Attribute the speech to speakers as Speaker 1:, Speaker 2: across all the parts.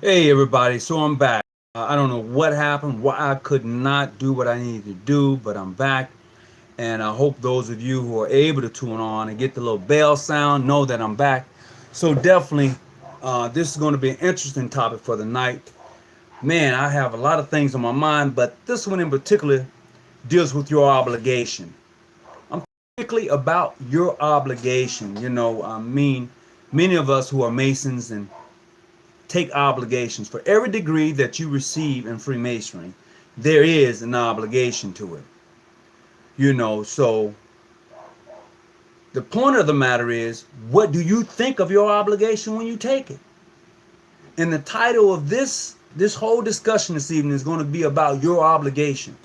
Speaker 1: Hey everybody, so I'm back. I don't know what happened, why I could not do what I needed to do, but I'm back. And I hope those of you who are able to tune on and get the little bell sound know that I'm back. So definitely, this is going to be an interesting topic for the night. Man, I have a lot of things on my mind, but this one in particular deals with your obligation. I'm particularly about your obligation. Many of us who are Masons and take obligations. For every degree that you receive in Freemasonry, there is an obligation to it. So the point of the matter is, what do you think of your obligation when you take it? And the title of this whole discussion this evening is going to be about your obligation.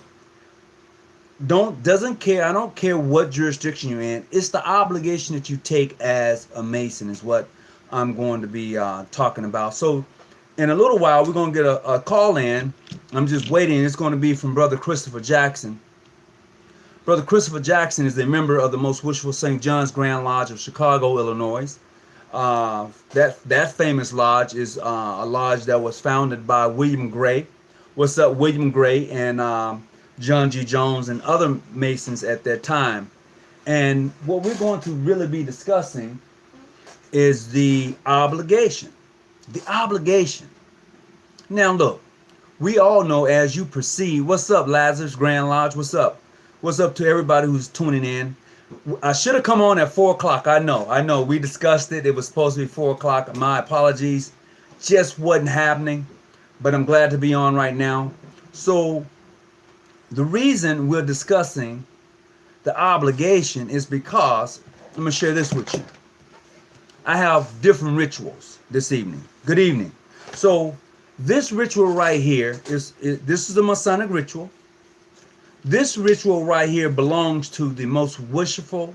Speaker 1: I don't care what jurisdiction you're in. It's the obligation that you take as a Mason is what I'm going to be talking about. So in a little while, we're going to get a call in. I'm just waiting. It's going to be from Brother Christopher Jackson. Brother Christopher Jackson is a member of the Most Wishful St. John's Grand Lodge of Chicago, Illinois. That famous lodge is a lodge that was founded by William Gray. What's up, William Gray and John G. Jones and other Masons at that time. And what we're going to really be discussing is the obligation. The obligation. Now look, we all know as you perceive. What's up, Lazarus Grand Lodge? What's up? What's up to everybody who's tuning in? I should have come on at 4 o'clock. I know. We discussed it. It was supposed to be 4 o'clock. My apologies. Just wasn't happening. But I'm glad to be on right now. So the reason we're discussing the obligation is because, I'm going to share this with you. I have different rituals this evening. Good evening. So this ritual right here this is a Masonic ritual. This ritual right here belongs to the Most Wishful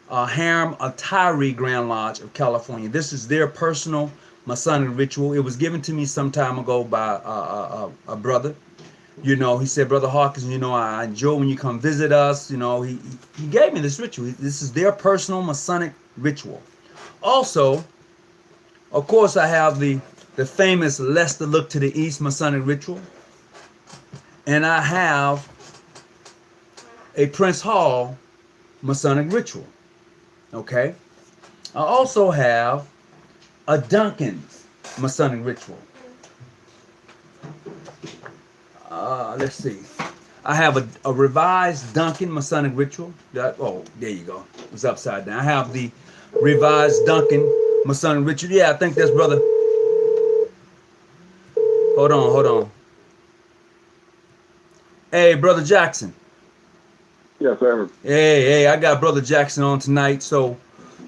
Speaker 1: Harem Atari Grand Lodge of California. This is their personal Masonic ritual. It was given to me some time ago by a brother. He said, Brother Hawkins, I enjoy when you come visit us. He gave me this ritual. This is their personal Masonic ritual. Also, of course, I have the famous Lester Look to the East Masonic ritual. And I have a Prince Hall Masonic ritual. Okay? I also have a Duncan's Masonic ritual. Let's see. I have a revised Duncan Masonic ritual. There you go. It's upside down. I have the revised Duncan Masonic ritual. Yeah, I think that's brother. Hold on. Hey, Brother Jackson.
Speaker 2: Yes, sir.
Speaker 1: Hey, I got Brother Jackson on tonight. So,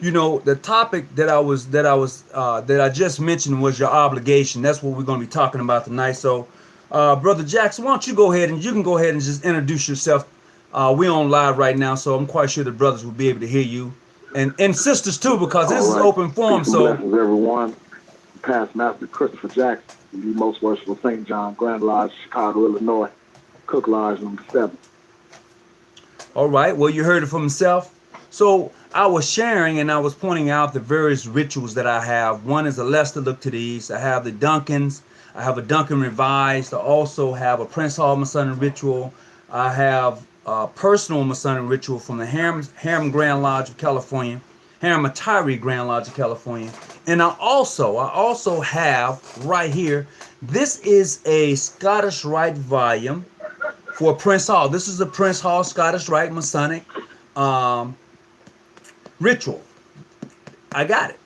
Speaker 1: the topic that I just mentioned was your obligation. That's what we're going to be talking about tonight. So, Brother Jackson, why don't you go ahead and just introduce yourself. We're on live right now, so I'm quite sure the brothers will be able to hear you, and sisters too, because this is open forum.
Speaker 2: Peace and
Speaker 1: So,
Speaker 2: blessings, everyone. Past Master Christopher Jackson, the Most Worshipful St. John Grand Lodge, Chicago, Illinois, Cook Lodge, number 7.
Speaker 1: all right. Well, you heard it from himself. So I was sharing and I was pointing out the various rituals that I have. One is a Lester Look to the East. I have the Duncans. I have a Duncan Revised. I also have a Prince Hall Masonic ritual. I have a personal Masonic ritual from the Harem Grand Lodge of California, Harem Atari Grand Lodge of California. And I also have right here, this is a Scottish Rite volume for Prince Hall. This is a Prince Hall Scottish Rite Masonic ritual. I got it.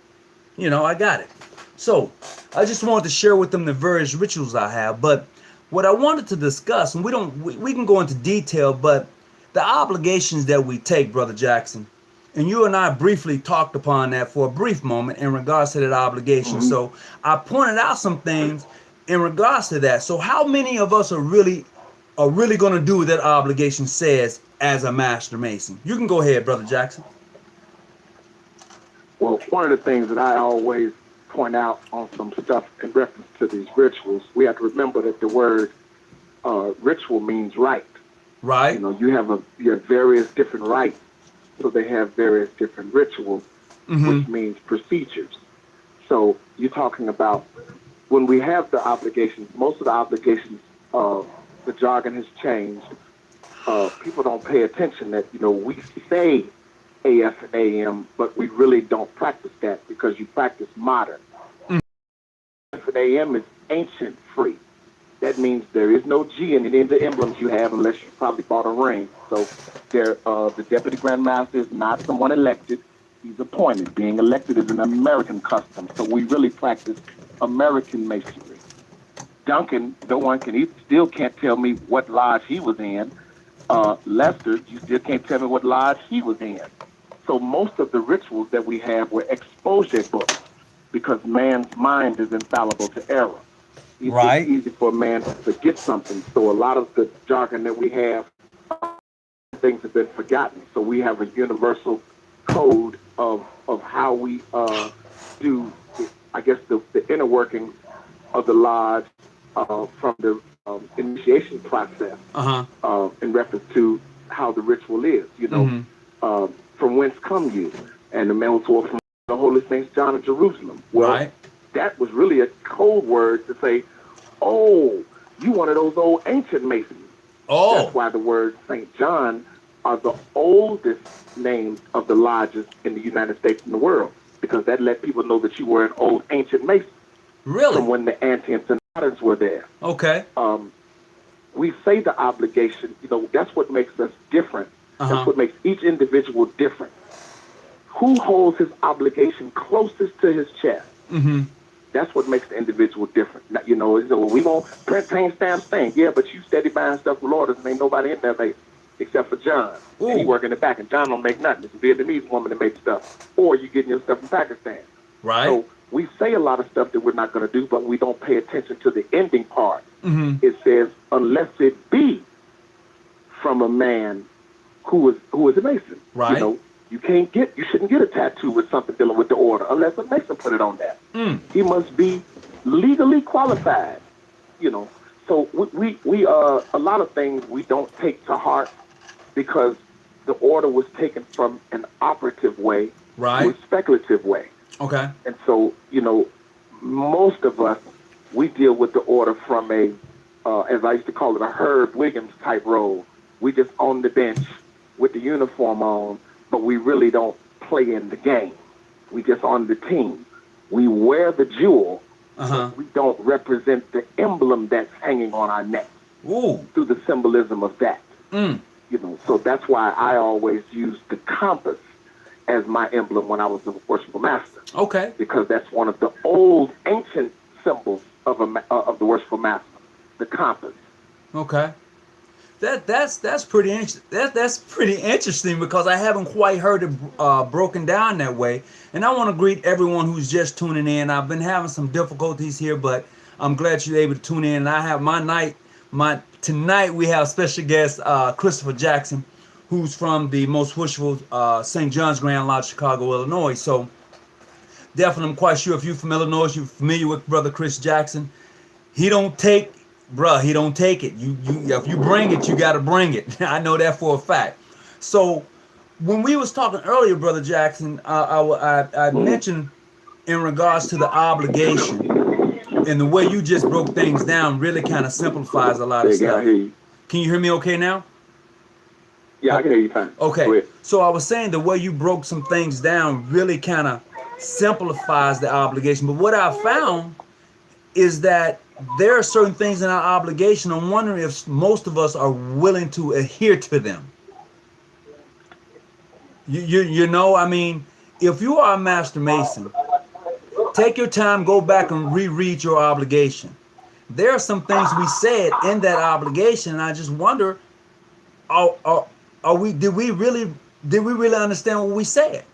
Speaker 1: I got it. So I just wanted to share with them the various rituals I have. But what I wanted to discuss, and we can go into detail, but the obligations that we take, Brother Jackson, and you and I briefly talked upon that for a brief moment in regards to that obligation.
Speaker 2: Mm-hmm.
Speaker 1: So I pointed out some things in regards to that. So how many of us are really going to do what that obligation says as a Master Mason? You can go ahead, Brother Jackson.
Speaker 2: Well, one of the things that I always point out on some stuff in reference to these rituals, we have to remember that the word ritual means rite.
Speaker 1: Right.
Speaker 2: You have various different rites, so they have various different rituals,
Speaker 1: Mm-hmm.
Speaker 2: which means procedures. So you're talking about when we have the obligations, most of the obligations, the jargon has changed. People don't pay attention that, we say AF and AM, but we really don't practice that because you practice modern. AF and AM is ancient free. That means there is no G in any of the emblems you have unless you probably bought a ring. So the Deputy Grand Master is not someone elected. He's appointed. Being elected is an American custom. So we really practice American masonry. Duncan, no one can, he still can't tell me what lodge he was in. Lester, you still can't tell me what lodge he was in. So most of the rituals that we have were exposure books because man's mind is infallible to error.
Speaker 1: Right.
Speaker 2: It's easy for a man to forget something. So a lot of the jargon that we have, things have been forgotten. So we have a universal code of how we do, I guess, the inner workings of the lodge from the initiation process in reference to how the ritual is, from whence come you? And the man was from the Holy Saints John of Jerusalem. Well, that was really a code word to say, oh, you one of those old ancient Masons.
Speaker 1: Oh.
Speaker 2: That's why the word St. John are the oldest names of the lodges in the United States and the world, because that let people know that you were an old ancient Mason.
Speaker 1: Really?
Speaker 2: From when the ancients and moderns were there.
Speaker 1: Okay.
Speaker 2: We say the obligation, that's what makes us different. That's what makes each individual different. Who holds his obligation closest to his chest? That's what makes the individual different. Well, we won't print, paint, stamp, thing. Yeah, but you steady buying stuff from orders and ain't nobody in there except for John. Ooh. And he work in the back, and John don't make nothing. It's a Vietnamese woman that makes stuff. Or you getting your stuff from Pakistan.
Speaker 1: Right.
Speaker 2: So we say a lot of stuff that we're not going to do, but we don't pay attention to the ending part. It says, unless it be from a man who is a Mason.
Speaker 1: Right.
Speaker 2: You shouldn't get a tattoo with something dealing with the order unless a Mason put it on that. He must be legally qualified. So we a lot of things we don't take to heart because the order was taken from an operative way to a speculative way.
Speaker 1: Okay.
Speaker 2: And so, most of us, we deal with the order from a, as I used to call it, a Herb Williams type role. We just on the bench with the uniform on, but we really don't play in the game. We just on the team. We wear the jewel, but we don't represent the emblem that's hanging on our neck.
Speaker 1: Ooh.
Speaker 2: Through the symbolism of that. So that's why I always use the compass as my emblem when I was the worshipful master.
Speaker 1: Okay.
Speaker 2: Because that's one of the old ancient symbols of the worshipful master, the compass.
Speaker 1: Okay. That's pretty interesting. That's pretty interesting because I haven't quite heard it broken down that way. And I want to greet everyone who's just tuning in. I've been having some difficulties here, but I'm glad you're able to tune in. And I have tonight we have special guest Christopher Jackson, who's from the most worshipful St. John's Grand Lodge, Chicago, Illinois. So definitely, I'm quite sure if you're from Illinois, you're familiar with Brother Chris Jackson. He don't take it. If you bring it, you got to bring it. I know that for a fact. So when we was talking earlier, Brother Jackson, I mentioned in regards to the obligation and the way you just broke things down really kind of simplifies a lot of stuff.
Speaker 2: I hear you.
Speaker 1: Can you hear me okay now?
Speaker 2: Yeah, I can hear you fine.
Speaker 1: Okay. So I was saying the way you broke some things down really kind of simplifies the obligation. But what I found is that there are certain things in our obligation. I'm wondering if most of us are willing to adhere to them. If you are a Master Mason, take your time, go back and reread your obligation. There are some things we said in that obligation, and I just wonder, did we really understand what we said?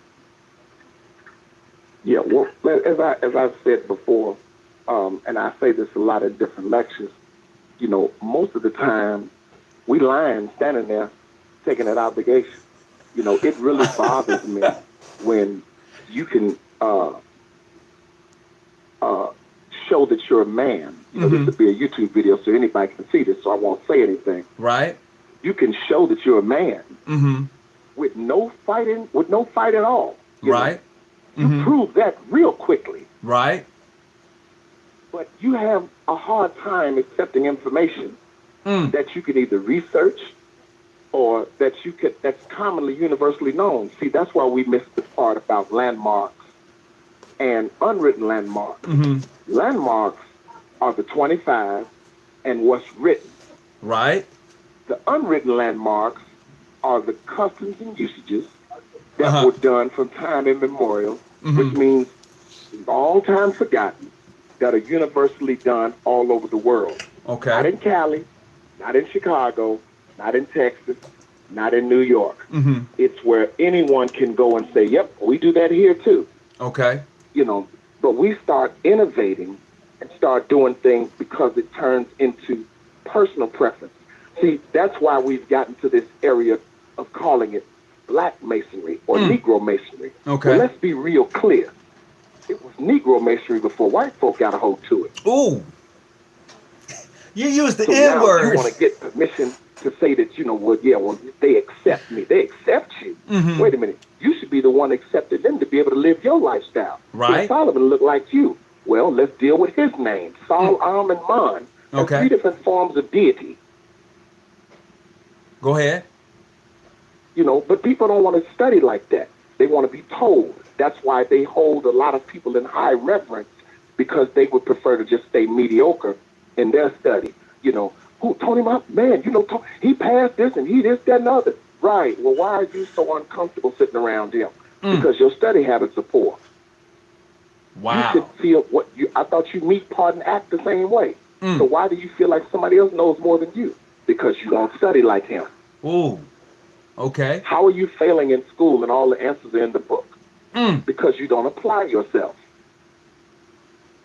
Speaker 2: Yeah, well, as I said before, and I say this a lot in different lectures, most of the time we lying standing there taking that obligation. It really bothers me when you can show that you're a man. This would be a YouTube video, so anybody can see this, so I won't say anything.
Speaker 1: Right.
Speaker 2: You can show that you're a man with no fight at all.
Speaker 1: Right.
Speaker 2: You prove that real quickly.
Speaker 1: Right.
Speaker 2: but you have a hard time accepting information that you can either research or that's commonly universally known. See, that's why we missed the part about landmarks and unwritten landmarks. Landmarks are the 25 and what's written.
Speaker 1: Right.
Speaker 2: The unwritten landmarks are the customs and usages that were done from time immemorial, which means long time forgotten, that are universally done all over the world.
Speaker 1: Okay.
Speaker 2: Not in Cali, not in Chicago, not in Texas, not in New York. It's where anyone can go and say, yep, we do that here too.
Speaker 1: Okay.
Speaker 2: You know, but we start innovating and start doing things because it turns into personal preference. See, that's why we've gotten to this area of calling it Black Masonry or Negro Masonry.
Speaker 1: Okay.
Speaker 2: Well, let's be real clear. It was Negro Masonry before white folk got a hold to it.
Speaker 1: Ooh. You used the
Speaker 2: So
Speaker 1: N
Speaker 2: now
Speaker 1: word.
Speaker 2: you want to get permission to say that, you know, well, yeah, well, they accept me. They accept you. Wait a minute. You should be the one accepting them to be able to live your lifestyle.
Speaker 1: Right.
Speaker 2: King Solomon looked like you. Well, let's deal with his name. Sol, Am, and Mon. That's
Speaker 1: Okay.
Speaker 2: 3 different forms of deity.
Speaker 1: Go ahead.
Speaker 2: You know, but people don't want to study like that. They want to be told. That's why they hold a lot of people in high reverence, because they would prefer to just stay mediocre in their study. You know, who Tony, my man, you know, he passed this and he this, that, and other. Right. Well, why are you so uncomfortable sitting around him? Because your study habits are poor.
Speaker 1: Wow.
Speaker 2: You should feel I thought you meet, part, and act the same way. So why do you feel like somebody else knows more than you? Because you don't study like him.
Speaker 1: Ooh. Okay.
Speaker 2: How are you failing in school and all the answers are in the book? Because you don't apply yourself.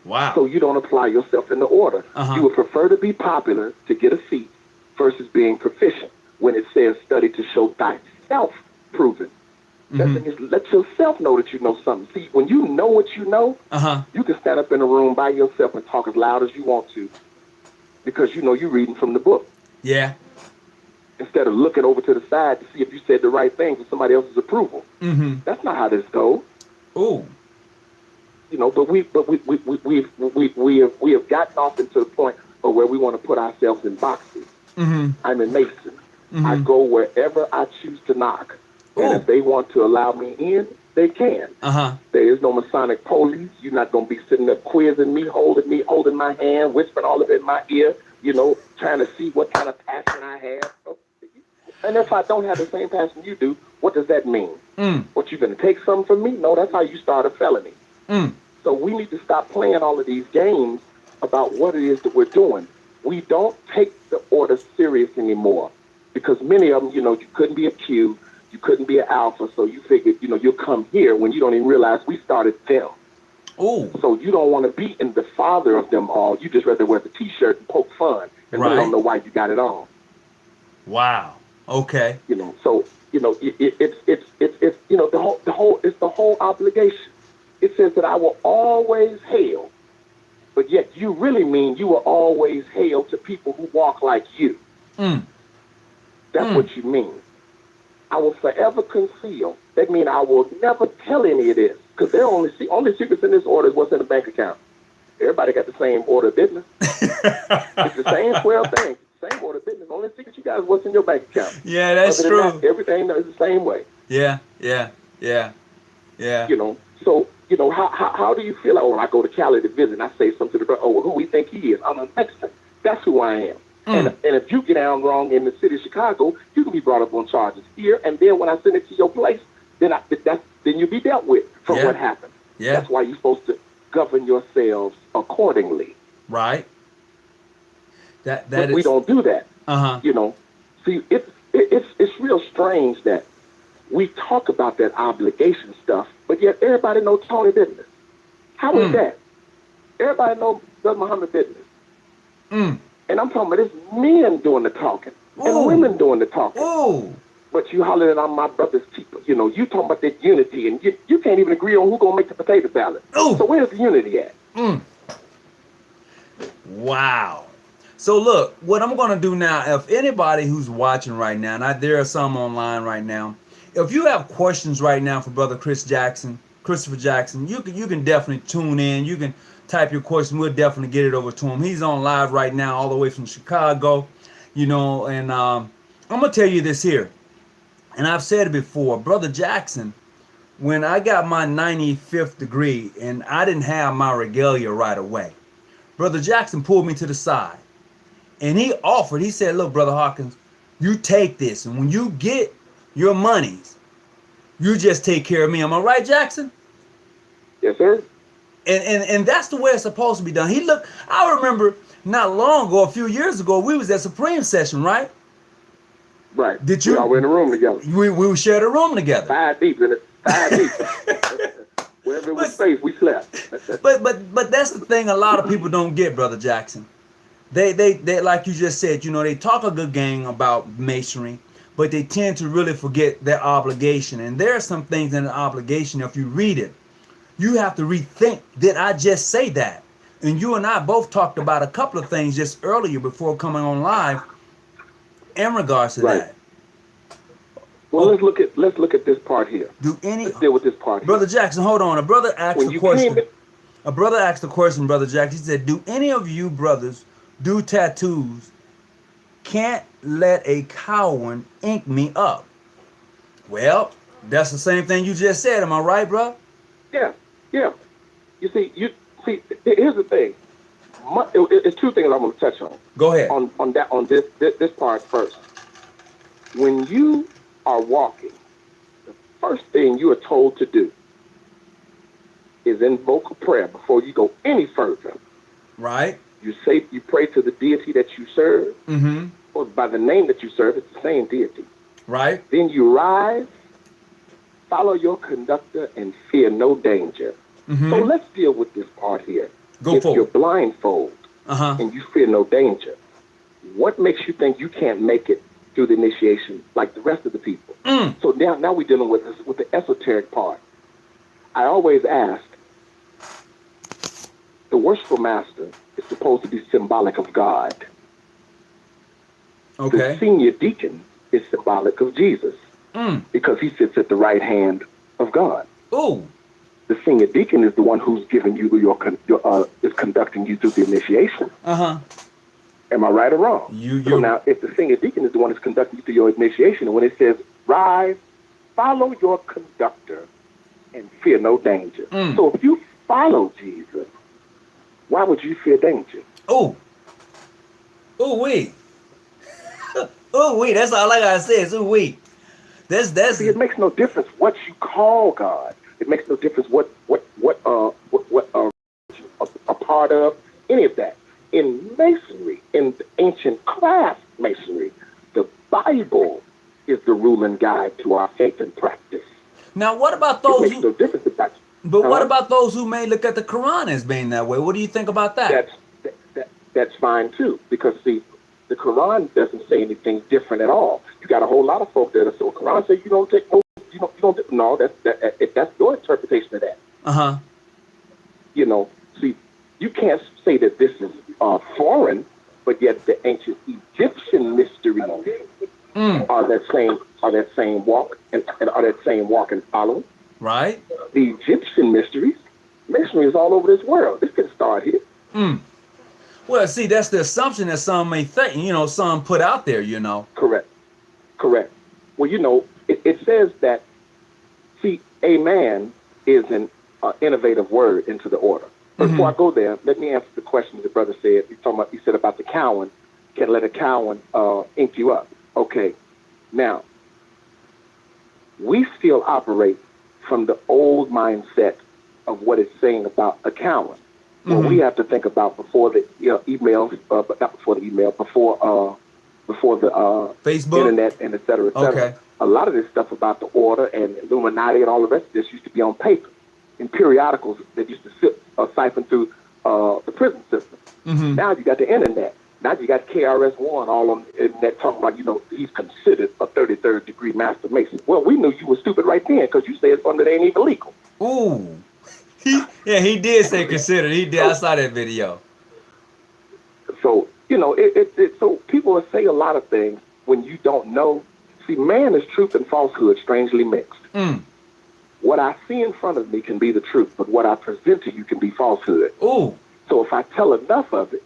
Speaker 1: Wow.
Speaker 2: So you don't apply yourself in the order. You would prefer to be popular to get a seat versus being proficient when it says study to show thyself proven. That thing is, let yourself know that you know something. See, when you know what you know, you can stand up in a room by yourself and talk as loud as you want to, because you know you're reading from the book.
Speaker 1: Yeah.
Speaker 2: Instead of looking over to the side to see if you said the right thing for somebody else's approval. That's not how this goes.
Speaker 1: Ooh.
Speaker 2: You know, but we have gotten off into the point of where we want to put ourselves in boxes. I'm a Mason. I go wherever I choose to knock. And if they want to allow me in, they can. There is no Masonic police. You're not going to be sitting there quizzing me, holding my hand, whispering all of it in my ear, you know, trying to see what kind of passion I have. And if I don't have the same passion you do, what does that mean? What, you going to take something from me? No, that's how you start a felony. So we need to stop playing all of these games about what it is that we're doing. We don't take the order serious anymore, because many of them, you know, you couldn't be a Q, you couldn't be an alpha, so you figured, you know, you'll come here when you don't even realize we started them.
Speaker 1: Ooh.
Speaker 2: So you don't want to be in the father of them all. You just rather wear the T-shirt and poke fun, and really don't know why you got it on.
Speaker 1: Wow. Okay.
Speaker 2: You know, so you know, it's you know, it's the whole obligation. It says that I will always hail, but yet you really mean you will always hail to people who walk like you. That's what you mean. I will forever conceal. That means I will never tell any of this, because they're only secrets in this order is what's in the bank account. Everybody got the same order of business. It's the same 12 things. Same order of business. Only secret you got is what's in your bank account.
Speaker 1: Yeah, that's
Speaker 2: Other
Speaker 1: true.
Speaker 2: than that, everything is the same way.
Speaker 1: Yeah.
Speaker 2: You know, so, you know, how do you feel? Oh, when I go to Cali to visit and I say something to the brother, oh, well, who we think he is? I'm a Mexican. That's who I am. And if you get down wrong in the city of Chicago, you can be brought up on charges here. And then when I send it to your place, then you'll be dealt with for what happened.
Speaker 1: Yeah.
Speaker 2: That's why you're supposed to govern yourselves accordingly.
Speaker 1: Right.
Speaker 2: But we don't do that. You know, see, it's real strange that we talk about that obligation stuff, but yet everybody knows Tony business. How is that? Everybody knows Brother Muhammad business. And I'm talking about it's men doing the talking and women doing the talking. But you hollering on my brother's people. You know, you talking about that unity, and you can't even agree on who's going to make the potato salad. So where's the unity at?
Speaker 1: Wow. So look, what I'm going to do now, if anybody who's watching right now, and there are some online right now, if you have questions right now for Brother Christopher Jackson, you can definitely tune in. You can type your question, we'll definitely get it over to him. He's on live right now, all the way from Chicago, you know. And I'm gonna tell you this here, and I've said it before, Brother Jackson. When I got my 95th degree and I didn't have my regalia right away, Brother Jackson pulled me to the side and he offered. He said, "Look, Brother Hawkins, you take this, and when you get your monies, you just take care of me." Am I right, Jackson?
Speaker 2: Yes, sir.
Speaker 1: And that's the way it's supposed to be done. I remember not long ago, a few years ago, we was at Supreme Session, right?
Speaker 2: Right.
Speaker 1: Did you?
Speaker 2: We all were in the room together.
Speaker 1: We shared a room together.
Speaker 2: 5 deep in it. 5 deep. Wherever it was safe, we slept.
Speaker 1: but that's the thing a lot of people don't get, Brother Jackson. They like you just said, you know, they talk a good game about masonry, but they tend to really forget their obligation. And there are some things in the obligation, if you read it, you have to rethink, did I just say that? And you and I both talked about a couple of things just earlier before coming on live in regards to that.
Speaker 2: Well, let's look at this part here. Let's deal with this part
Speaker 1: Brother
Speaker 2: here.
Speaker 1: Jackson, hold on. A brother asked a question. A brother asked a question, Brother Jackson. He said, "Do any of you brothers do tattoos? Can't let a coward ink me up." Well, that's the same thing you just said. Am I right, bro?
Speaker 2: Yeah. You see, here's the thing. It's two things I'm going to touch on.
Speaker 1: Go ahead.
Speaker 2: On this part first. When you are walking, the first thing you are told to do is invoke a prayer before you go any further.
Speaker 1: Right.
Speaker 2: You pray to the deity that you serve, or by the name that you serve. It's the same deity.
Speaker 1: Right.
Speaker 2: Then you rise, follow your conductor, and fear no danger. So let's deal with this part here. If you're blindfold and you fear no danger, what makes you think you can't make it through the initiation like the rest of the people? So now we're dealing with the esoteric part. I always ask, the worshipful master is supposed to be symbolic of God.
Speaker 1: Okay.
Speaker 2: The senior deacon is symbolic of Jesus because he sits at the right hand of God.
Speaker 1: Ooh.
Speaker 2: The senior deacon is the one who's giving you is conducting you through the initiation. Am I right or wrong? So now, if the senior deacon is the one who's conducting you through your initiation, and when it says, rise, follow your conductor, and fear no danger. So if you follow Jesus, why would you fear danger?
Speaker 1: Ooh. Ooh wee. Ooh wee. That's all I gotta say is ooh wee. That's.
Speaker 2: See, it makes no difference what you call God. It makes no difference what a part of any of that. In masonry, in the ancient class masonry, the Bible is the rule and guide to our faith and practice.
Speaker 1: Now, what about those?
Speaker 2: It makes no difference about.
Speaker 1: But what about those who may look at the Quran as being that way? What do you think about that?
Speaker 2: That's fine too, because see, the Quran doesn't say anything different at all. You got a whole lot of folks that are so Quran say you don't take no, that's your interpretation of that. You know, see, you can't say that this is foreign, but yet the ancient Egyptian mysteries are that same walk and following.
Speaker 1: Right.
Speaker 2: The Egyptian mysteries, masonry is all over this world. This can start here.
Speaker 1: Well, see, that's the assumption that some may think, some put out there,
Speaker 2: Correct. Well, it says that, see, a man is an innovative word into the order. But before I go there, let me answer the question the brother said. He said about the cowan, can let a cowan ink you up. Okay. Now, we still operate from the old mindset of what it's saying about a cowan. Well, we have to think about before the email, but not before the email, before the
Speaker 1: Facebook,
Speaker 2: internet, and et cetera, et cetera.
Speaker 1: Okay.
Speaker 2: A lot of this stuff about the order and Illuminati and all the rest of this used to be on paper in periodicals that used to siphon through the prison system. Now you got the internet. Now you got KRS-One all on the internet talking about, he's considered a 33rd degree master mason. Well, we knew you were stupid right then because you said something that ain't even legal.
Speaker 1: Ooh. He did say considered. He did. I saw that video.
Speaker 2: So, so people will say a lot of things when you don't know. See, man is truth and falsehood strangely mixed. What I see in front of me can be the truth, but what I present to you can be falsehood.
Speaker 1: Ooh.
Speaker 2: So if I tell enough of it,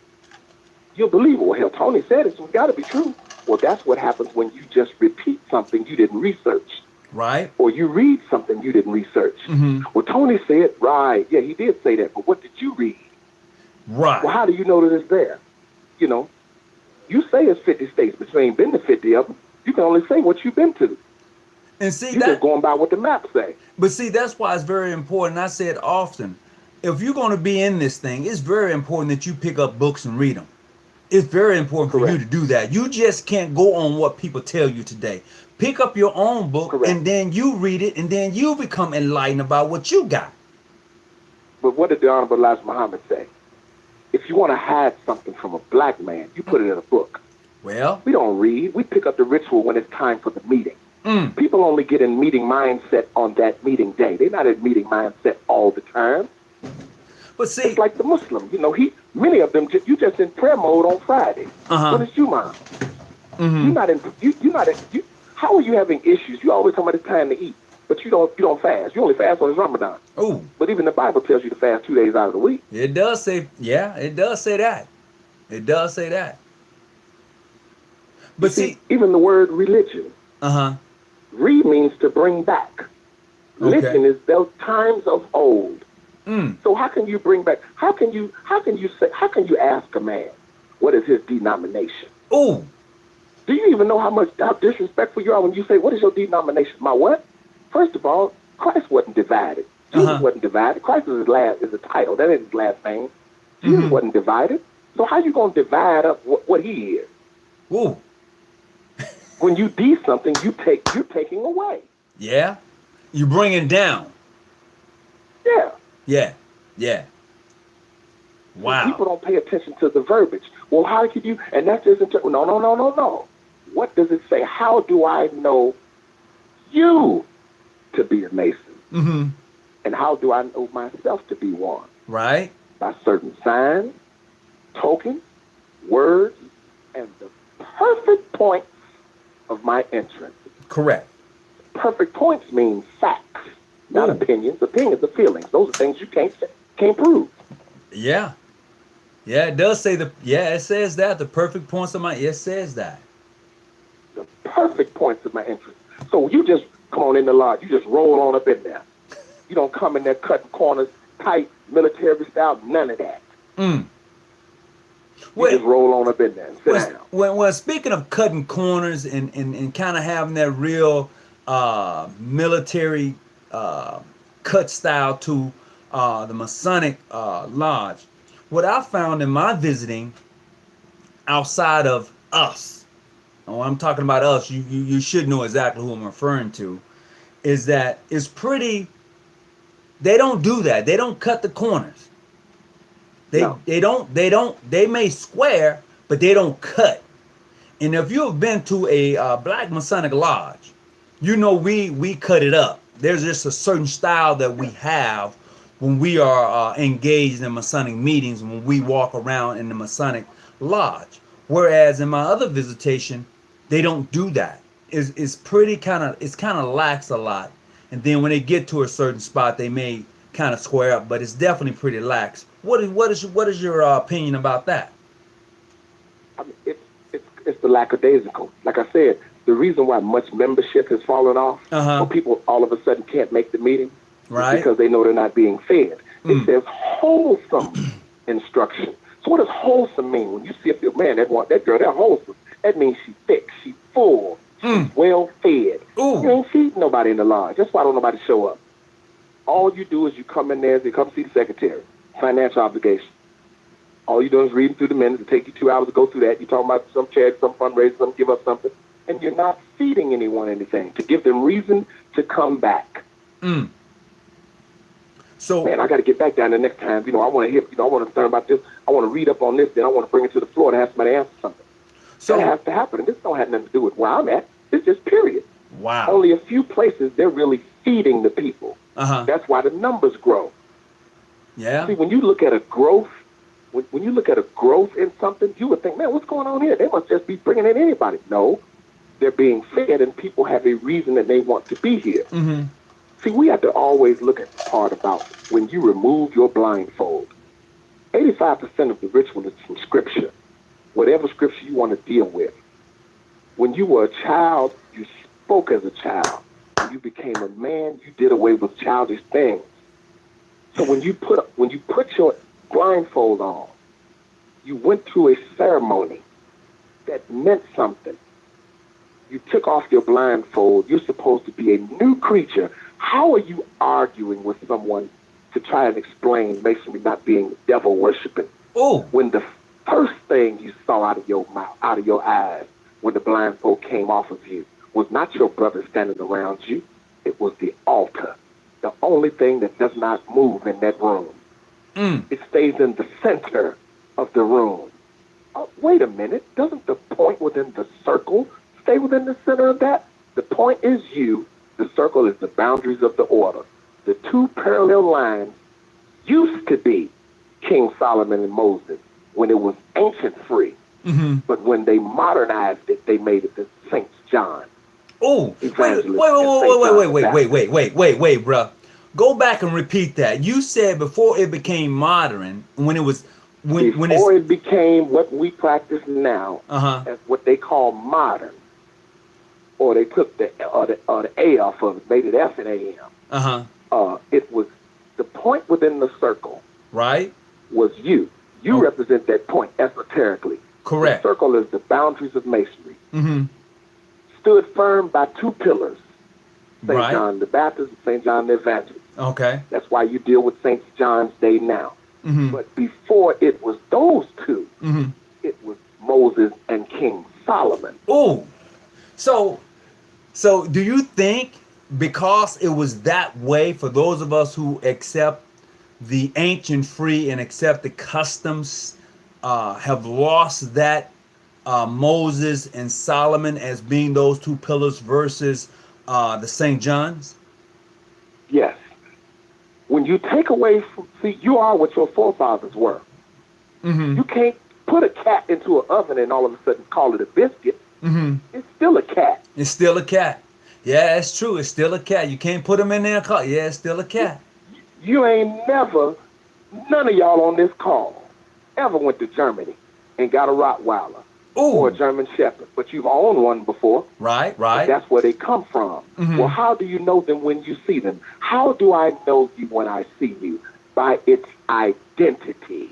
Speaker 2: you'll believe it. Well, hell, Tony said it, so it's got to be true. Well, that's what happens when you just repeat something you didn't research.
Speaker 1: Right.
Speaker 2: Or you read something you didn't research.
Speaker 1: Mm-hmm.
Speaker 2: Well, Tony said, right, yeah, he did say that, but what did you read?
Speaker 1: Right.
Speaker 2: Well, how do you know that it's there? You know, you say it's 50 states, but you ain't been to 50 of them. You can only say what you've been to.
Speaker 1: And see,
Speaker 2: you're just going by what the maps say.
Speaker 1: But see, that's why it's very important. I say it often. If you're going to be in this thing, it's very important that you pick up books and read them. It's very important for you to do that. You just can't go on what people tell you today. Pick up your own book and then you read it and then you become enlightened about what you got.
Speaker 2: But what did the Honorable Elijah Muhammad say? If you want to hide something from a black man, you put it in a book.
Speaker 1: Well,
Speaker 2: we don't read. We pick up the ritual when it's time for the meeting. People only get in meeting mindset on that meeting day. They're not in meeting mindset all the time.
Speaker 1: But see,
Speaker 2: it's like the Muslim. You know, many of them, you just in prayer mode on Friday. When it's Juma. You're not in. You're not. How are you having issues? You always talking about it's time to eat, but you don't fast. You only fast on Ramadan.
Speaker 1: Oh.
Speaker 2: But even the Bible tells you to fast 2 days out of the week.
Speaker 1: It does say, yeah, it does say that. It does say that. But see,
Speaker 2: even the word religion. Re means to bring back. Religion is those times of old. So how can you bring back? How can you ask a man what is his denomination?
Speaker 1: Oh.
Speaker 2: Do you even know how disrespectful you are when you say, what is your denomination? My what? First of all, Christ wasn't divided. Jesus wasn't divided. Christ is a title. That ain't his last name. Jesus wasn't divided. So how you going to divide up what he is?
Speaker 1: Ooh.
Speaker 2: When you do something, you're taking away.
Speaker 1: Yeah. You bring it down.
Speaker 2: Yeah.
Speaker 1: Yeah. Yeah. Wow.
Speaker 2: People don't pay attention to the verbiage. Well, how could you? And that's just no. What does it say? How do I know you to be a Mason? And how do I know myself to be one?
Speaker 1: Right.
Speaker 2: By certain signs, tokens, words, and the perfect points of my entrance.
Speaker 1: Correct.
Speaker 2: Perfect points mean facts, not opinions. Opinions are feelings. Those are things you can't prove.
Speaker 1: Yeah. Yeah, it does say it says that. The perfect points of it says that.
Speaker 2: The perfect points of my entrance. So you just come on in the lodge. You just roll on up in there. You don't come in there cutting corners, tight, military style, none of that. You just roll on up in there and sit down.
Speaker 1: When speaking of cutting corners and kind of having that real military cut style to the Masonic lodge, what I found in my visiting outside of us, and when I'm talking about us, you should know exactly who I'm referring to, is that it's pretty. They don't do that. They don't cut the corners. They don't. They may square, but they don't cut. And if you've been to a Black Masonic lodge, you know we cut it up. There's just a certain style that we have when we are engaged in Masonic meetings, when we walk around in the Masonic lodge. Whereas in my other visitation, they don't do that. It's pretty kind of lax a lot. And then when they get to a certain spot, they may kind of square up, but it's definitely pretty lax. What is your opinion about that?
Speaker 2: I mean, it's the lackadaisical. Like I said, the reason why much membership has fallen off, or people all of a sudden can't make the meeting, is because they know they're not being fed. It says wholesome instruction. So what does wholesome mean? When you see that girl, they're wholesome. That means she's thick, she's full, she's well fed. You ain't feeding nobody in the lodge. That's why don't nobody show up. All you do is you come in there, you come see the secretary. Financial obligation. All you do is reading through the minutes. It take you 2 hours to go through that. You're talking about some charity, some fundraiser, some give up something. And you're not feeding anyone anything to give them reason to come back. So, man, I got to get back down the next time. I want to hear, I want to learn about this. I want to read up on this. Then I want to bring it to the floor and have somebody answer something. So that has to happen. And this don't have nothing to do with where I'm at. It's just period.
Speaker 1: Wow.
Speaker 2: Only a few places they're really feeding the people. That's why the numbers grow.
Speaker 1: Yeah.
Speaker 2: See, when you look at a growth, when you look at a growth in something, you would think, man, what's going on here? They must just be bringing in anybody. No, they're being fed, and people have a reason that they want to be here. See, we have to always look at the part about when you remove your blindfold. 85% of the ritual is from scripture, whatever scripture you want to deal with. When you were a child, you spoke as a child. When you became a man, you did away with childish things. So when you put your blindfold on, you went through a ceremony that meant something. You took off your blindfold. You're supposed to be a new creature. How are you arguing with someone to try and explain Masonry not being devil worshiping?
Speaker 1: Oh,
Speaker 2: When the first thing you saw out of your mouth, out of your eyes, when the blindfold came off of you, was not your brother standing around you. It was the altar, the only thing that does not move in that room. It stays in the center of the room. Oh, wait a minute. Doesn't the point within the circle stay within the center of that? The point is you. The circle is the boundaries of the order. The two parallel lines used to be King Solomon and Moses when it was ancient free. But when they modernized it, they made it the Saint John.
Speaker 1: oh,
Speaker 2: Evangelist
Speaker 1: wait, bruh. Go back and repeat that. You said before it became modern, when it was when
Speaker 2: Before
Speaker 1: it's
Speaker 2: it became what we practice now, as what they call modern, or they took the A off of it, made it F and AM. It was the point within the circle.
Speaker 1: right,
Speaker 2: Was you. You represent that point esoterically.
Speaker 1: correct.
Speaker 2: The circle is the boundaries of Masonry. Stood firm by two pillars, St.
Speaker 1: Right.
Speaker 2: John the Baptist and St. John the Evangelist.
Speaker 1: Okay.
Speaker 2: That's why you deal with St. John's Day now. But before it was those two, it was Moses and King Solomon.
Speaker 1: Oh, so do you think because it was that way for those of us who accept the ancient free and accept the customs, have lost that Moses and Solomon as being those two pillars versus the St. John's?
Speaker 2: Yes. When you take away from, see, you are what your forefathers were. You can't put a cat into an oven and all of a sudden call it a biscuit. It's still a cat.
Speaker 1: It's still a cat. Yeah, it's true. It's still a cat. You can't put them in there and call. Yeah, it's still a cat.
Speaker 2: You ain't never, none of y'all on this call ever went to Germany and got a Rottweiler or a German Shepherd, but you've owned one before.
Speaker 1: Right, right.
Speaker 2: That's where they come from. Well, how do you know them when you see them? How do I know you when I see you? By its identity.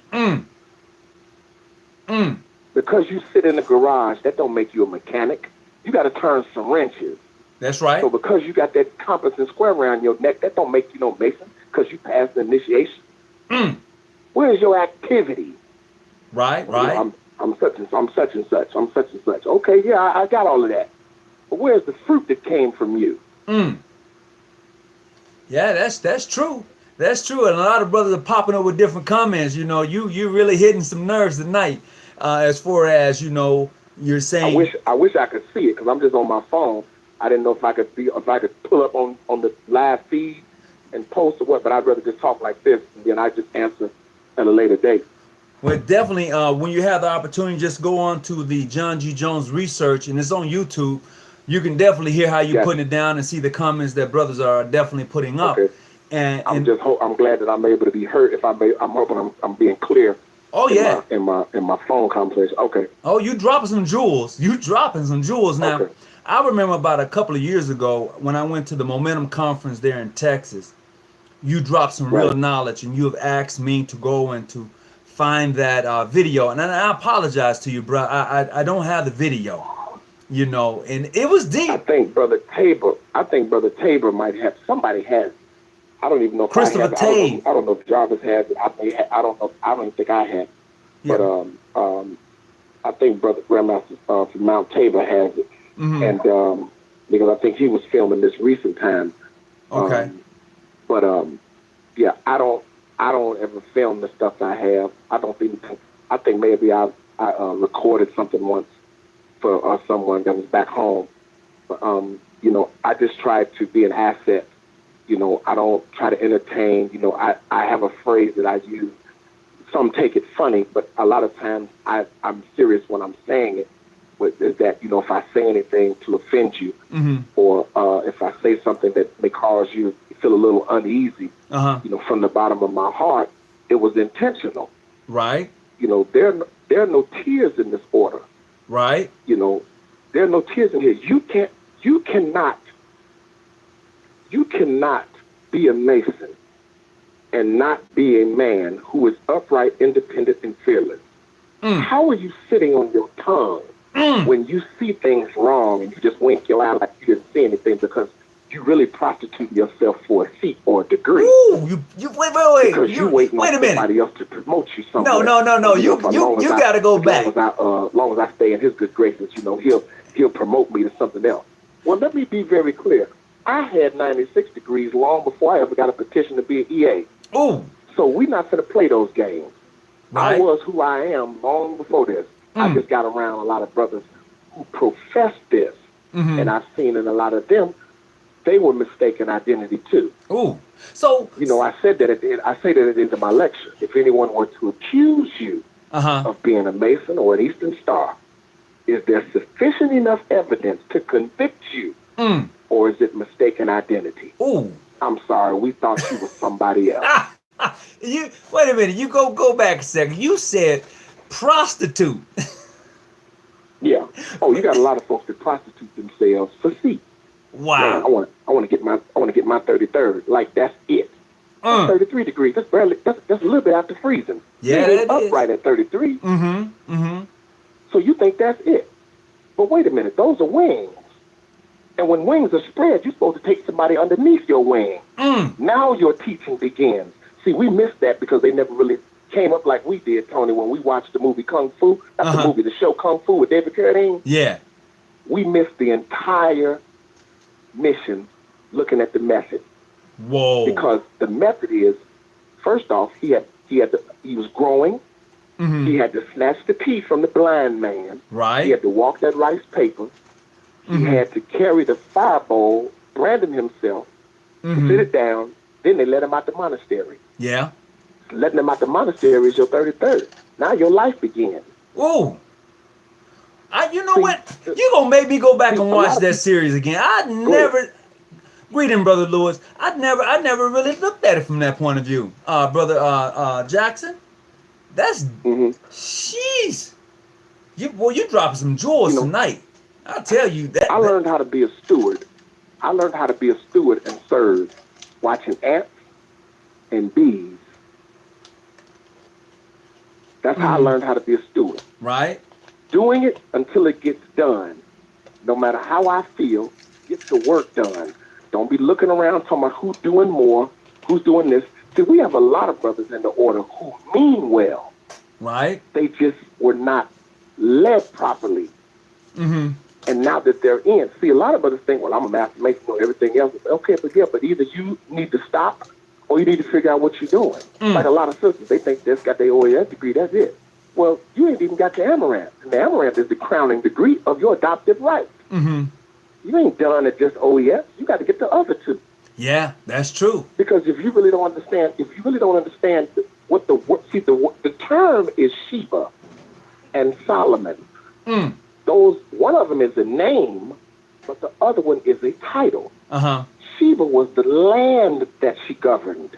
Speaker 2: Because you sit in the garage, that don't make you a mechanic. You got to turn some wrenches.
Speaker 1: That's right.
Speaker 2: So because you got that compass and square around your neck, that don't make you no Mason because you passed the initiation. Where's your activity?
Speaker 1: Right,
Speaker 2: Well,
Speaker 1: right.
Speaker 2: I'm such and such. I'm such and such. Okay, yeah, I got all of that. But where's the fruit that came from you?
Speaker 1: Yeah, that's true. That's true. And a lot of brothers are popping up with different comments. You know, you really hitting some nerves tonight. As far as you're saying.
Speaker 2: I wish I could see it because I'm just on my phone. I didn't know if I could pull up on the live feed and post or what. But I'd rather just talk like this and then I just answer at a later date.
Speaker 1: Well, definitely. When you have the opportunity, just go on to the John G. Jones research, and it's on YouTube. You can definitely hear how you're putting it down and see the comments that brothers are definitely putting up.
Speaker 2: Okay.
Speaker 1: And
Speaker 2: I'm glad that I'm able to be heard. I'm hoping I'm being clear.
Speaker 1: Oh yeah.
Speaker 2: In my phone conversation. Okay.
Speaker 1: Oh, you dropping some jewels. You dropping some jewels now.
Speaker 2: Okay.
Speaker 1: I remember about a couple of years ago when I went to the Momentum Conference there in Texas. You dropped some real knowledge, and you have asked me to go and to find that video. And I apologize to you, bro. I don't have the video. And it was deep.
Speaker 2: I think Brother Tabor might have. Somebody has. I don't even know if
Speaker 1: Christopher
Speaker 2: I have it.
Speaker 1: Tate.
Speaker 2: I don't know if Jarvis has it. I don't know. I don't think I have.
Speaker 1: Yeah.
Speaker 2: But I think Brother Grandmaster from Mount Tabor has it, and because I think he was filming this recent time.
Speaker 1: Okay.
Speaker 2: Yeah, I don't ever film the stuff I have. I think maybe I recorded something once for someone that was back home. But I just try to be an asset. I don't try to entertain. I have a phrase that I use. Some take it funny, but a lot of times I'm serious when I'm saying it. But is that if I say anything to offend you, or if I say something that may cause you to feel a little uneasy, from the bottom of my heart, it was intentional.
Speaker 1: Right.
Speaker 2: You know, there are no tears in this order.
Speaker 1: Right.
Speaker 2: You know, there are no tears in here. You cannot be a Mason and not be a man who is upright, independent, and fearless. How are you sitting on your tongue when you see things wrong and you just wink your eye like you didn't see anything because you really prostitute yourself for a seat or a degree?
Speaker 1: Ooh, you wait.
Speaker 2: Because you waiting on somebody else to promote you somewhere.
Speaker 1: No. You gotta go back.
Speaker 2: As long as I stay in his good graces, you know, he'll promote me to something else. Well, let me be very clear. I had 96 degrees long before I ever got a petition to be an EA.
Speaker 1: Ooh.
Speaker 2: So we're not going to play those games.
Speaker 1: Right.
Speaker 2: I was who I am long before this. I just got around a lot of brothers who profess this. And I've seen in a lot of them, they were mistaken identity too.
Speaker 1: Ooh. So,
Speaker 2: you know, I say that at the end of my lecture. If anyone were to accuse you of being a Mason or an Eastern Star, is there sufficient enough evidence to convict you, or is it mistaken identity?
Speaker 1: Ooh.
Speaker 2: I'm sorry, we thought you were somebody else.
Speaker 1: You wait a minute. You go back a second. You said prostitute.
Speaker 2: Yeah. Oh, you got a lot of folks that prostitute themselves for seats.
Speaker 1: Wow.
Speaker 2: Man, I want to get my 33rd. Like that's it. 33 degrees. That's a little bit after freezing.
Speaker 1: Yeah,
Speaker 2: it is upright at 33. So you think that's it? But wait a minute. Those are wings. And when wings are spread, you're supposed to take somebody underneath your wing. Now your teaching begins. See, we missed that because they never really came up like we did, Tony, when we watched the movie Kung Fu. That's the movie, the show Kung Fu with David Carradine. Yeah. We missed the entire mission looking at the method.
Speaker 1: Whoa.
Speaker 2: Because the method is, first off, he was growing. He had to snatch the pea from the blind man.
Speaker 1: Right.
Speaker 2: He had to walk that rice paper. He had to carry the fire bowl, branding himself, sit it down. Then they let him out the monastery.
Speaker 1: Yeah.
Speaker 2: Letting him out the monastery is your 33rd. Now your life begins.
Speaker 1: Ooh. You know what? You gonna make me go back and watch that series again. Greeting, Brother Lewis. I never really looked at it from that point of view. Brother Jackson. That's jeez. You dropping some jewels tonight. I tell you that.
Speaker 2: I learned how to be a steward. And serve, watching ants and bees. That's how I learned how to be a steward.
Speaker 1: Right.
Speaker 2: Doing it until it gets done. No matter how I feel, get the work done. Don't be looking around talking about who's doing more, who's doing this. See, we have a lot of brothers in the order who mean well.
Speaker 1: Right.
Speaker 2: They just were not led properly. And now that they're in, see, a lot of brothers think, well, I'm a master mason or everything else. Okay, but either you need to stop or you need to figure out what you're doing. Like a lot of sisters, they think they've got their OES degree, that's it. Well, you ain't even got the amaranth. And the amaranth is the crowning degree of your adoptive right. You ain't done at just OES. You got to get the other two.
Speaker 1: Yeah, that's true.
Speaker 2: Because if you really don't understand what the term is Sheba and Solomon. One of them is a name, but the other one is a title. Sheba was the land that she governed.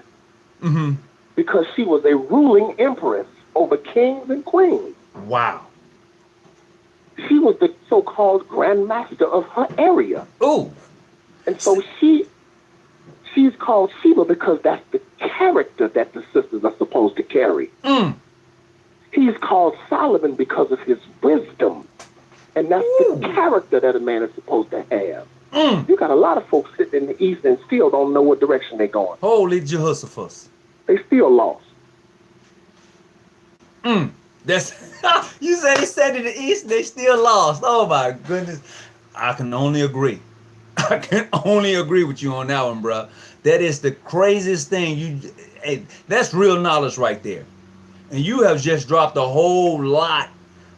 Speaker 2: Because she was a ruling empress over kings and queens.
Speaker 1: Wow.
Speaker 2: She was the so-called Grand Master of her area.
Speaker 1: Ooh.
Speaker 2: And so she's called Sheba because that's the character that the sisters are supposed to carry. He's called Solomon because of his wisdom. And that's the character that a man is supposed to have. You got a lot of folks sitting in the East and still don't know what direction they're going.
Speaker 1: Holy Jehoshaphat.
Speaker 2: They still lost.
Speaker 1: That's you said they said in the East they still lost. Oh my goodness. I can only agree. I can only agree with you on that one, bro. That is the craziest thing. That's real knowledge right there. And you have just dropped a whole lot.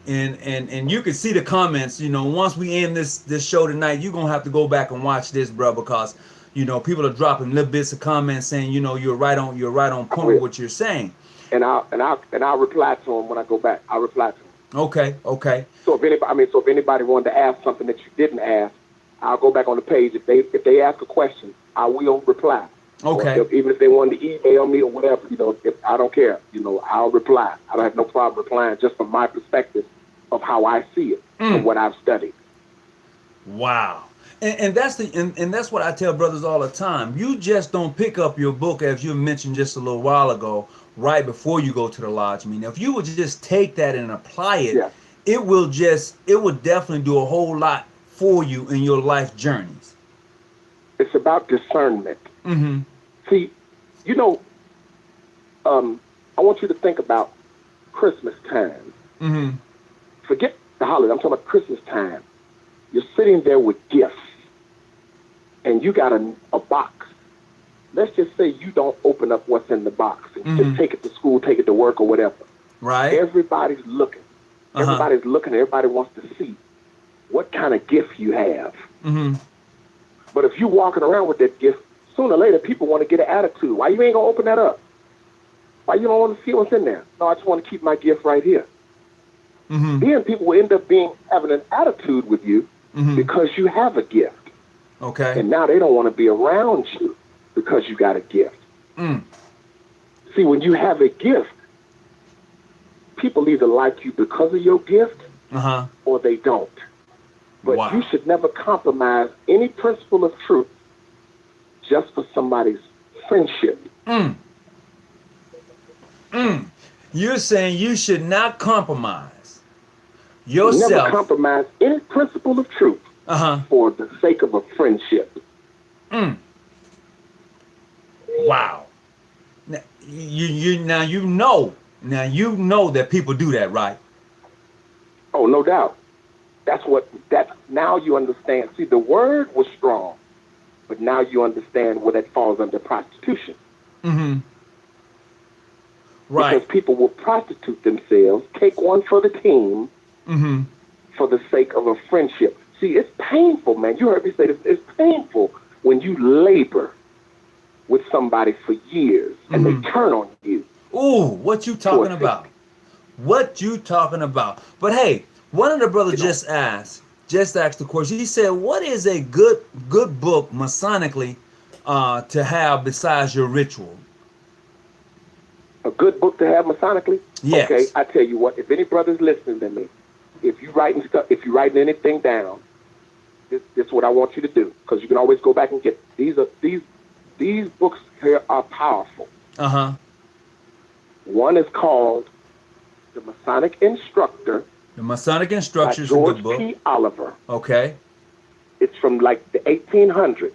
Speaker 1: And you can see the comments, once we end this show tonight, you're gonna have to go back and watch this, bro, because people are dropping little bits of comments saying, you're right on point with what you're saying.
Speaker 2: And I'll reply to them when I go back. I'll reply to them.
Speaker 1: Okay.
Speaker 2: So if anybody wanted to ask something that you didn't ask, I'll go back on the page. If they ask a question, I will reply. Or
Speaker 1: Okay.
Speaker 2: even if they wanted to email me or whatever, if I don't care, I'll reply. I don't have no problem replying just from my perspective of how I see it, from what I've studied.
Speaker 1: Wow. And that's and that's what I tell brothers all the time. You just don't pick up your book, as you mentioned just a little while ago, right before you go to the lodge meeting. If you would just take that and apply it,
Speaker 2: Yeah.
Speaker 1: it would definitely do a whole lot for you in your life journeys.
Speaker 2: It's about discernment.
Speaker 1: Mm-hmm.
Speaker 2: See, you know, I want you to think about Christmas time.
Speaker 1: Mm-hmm.
Speaker 2: Forget the holiday. I'm talking about Christmas time. You're sitting there with gifts, and you got a box. Let's just say you don't open up what's in the box and just take it to school, take it to work, or whatever.
Speaker 1: Right.
Speaker 2: Everybody's looking. Everybody's looking. Everybody wants to see what kind of gift you have.
Speaker 1: Mm-hmm.
Speaker 2: But if you're walking around with that gift, sooner or later people want to get an attitude. Why you ain't gonna open that up? Why you don't want to see what's in there? No, I just want to keep my gift right here.
Speaker 1: Mm-hmm.
Speaker 2: Then people will end up having an attitude with you because you have a gift.
Speaker 1: Okay.
Speaker 2: And now they don't want to be around you because you got a gift. See, when you have a gift, people either like you because of your gift or they don't. But you should never compromise any principle of truth just for somebody's friendship.
Speaker 1: You're saying you should not compromise yourself.
Speaker 2: Never compromise any principle of truth for the sake of a friendship.
Speaker 1: Wow. Now you know that people do that, right?
Speaker 2: Oh, no doubt. Now you understand. See, the word was strong, but now you understand where that falls under prostitution.
Speaker 1: Right.
Speaker 2: Because people will prostitute themselves, take one for the team, for the sake of a friendship. See, it's painful, man. You heard me say this. It's painful when you labor with somebody for years and they turn on you.
Speaker 1: Ooh, what you talking about? What you talking about? But hey, one of the brothers just asked the question. He said, "What is a good book Masonically to have besides your ritual?"
Speaker 2: A good book to have Masonically?
Speaker 1: Yes.
Speaker 2: Okay, I tell you what. If any brothers listening to me, if you writing anything down, this is what I want you to do, because you can always go back and get these books here are powerful. One is called The Masonic Instructor.
Speaker 1: The Masonic Instructor is a
Speaker 2: George
Speaker 1: good book.
Speaker 2: P. Oliver.
Speaker 1: Okay.
Speaker 2: It's from like the 1800s.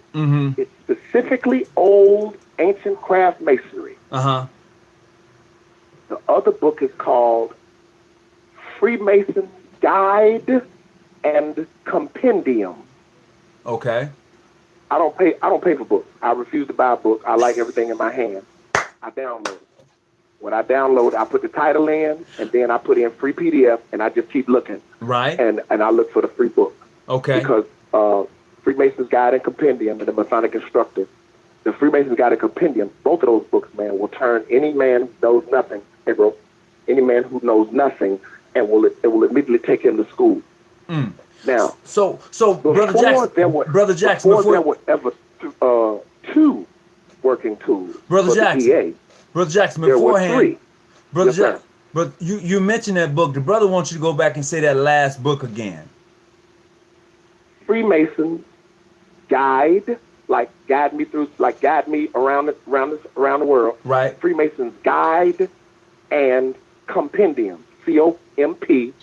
Speaker 2: It's specifically old ancient craft masonry. The other book is called Freemason's Guide and Compendium.
Speaker 1: Okay.
Speaker 2: I don't pay for books. I refuse to buy a book. I like everything in my hand. I download it. When I download, I put the title in, and then I put in free PDF, and I just keep looking.
Speaker 1: Right.
Speaker 2: And I look for the free book.
Speaker 1: Okay.
Speaker 2: Because Freemason's Guide and Compendium and the Masonic Instructor, the Freemason's Guide and Compendium, both of those books, man, will turn any man who knows nothing, hey bro, any man who knows nothing, and it will immediately take him to school. Now,
Speaker 1: so Brother Jackson,
Speaker 2: before there were ever two working tools
Speaker 1: Brother
Speaker 2: for
Speaker 1: Jackson,
Speaker 2: the EA,
Speaker 1: Brother Jackson,
Speaker 2: there were
Speaker 1: beforehand,
Speaker 2: three.
Speaker 1: Brother
Speaker 2: Yes,
Speaker 1: Jackson, but you mentioned that book. The brother wants you to go back and say that last book again.
Speaker 2: Freemason's Guide, guide me around the world.
Speaker 1: Right.
Speaker 2: Freemason's Guide and Compendium. Compendium.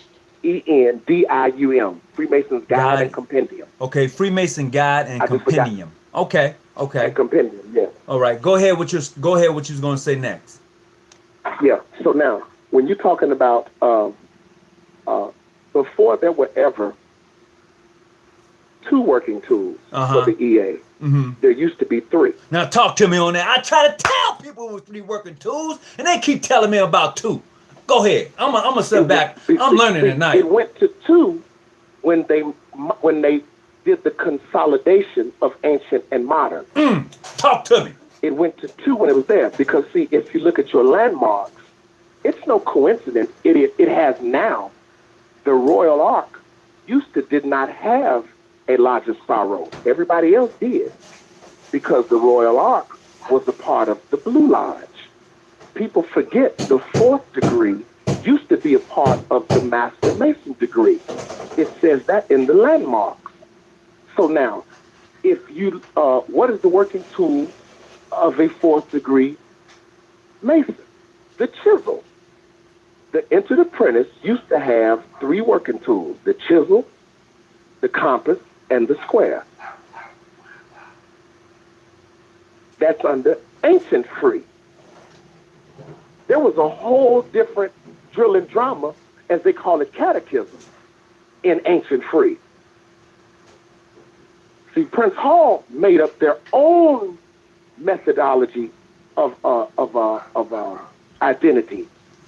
Speaker 2: Freemason's Guide and Compendium.
Speaker 1: Okay, Freemason Guide and Compendium. Okay.
Speaker 2: And Compendium, yes.
Speaker 1: All right. Go ahead. What you was going to say next?
Speaker 2: Yeah. So now, when you're talking about before there were ever two working tools for the EA, there used to be three.
Speaker 1: Now talk to me on that. I try to tell people with three working tools, and they keep telling me about two. Go ahead. I'm gonna sit back. I'm learning tonight.
Speaker 2: It went to two when they did the consolidation of ancient and modern.
Speaker 1: Talk to me.
Speaker 2: It went to two when it was there, because see, if you look at your landmarks, it's no coincidence. It has now. The Royal Ark did not have a Lodge of Sorrow. Everybody else did, because the Royal Ark was a part of the Blue Lodge. People forget the 4th degree used to be a part of the Master Mason degree. It says that in the landmarks. So now, if you, what is the working tool of a 4th degree Mason? The chisel. The entered apprentice used to have 3 working tools: the chisel, the compass, and the square. That's under ancient free. There was a whole different drill and drama, as they call it, catechism, in ancient free. See, Prince Hall made up their own methodology of identity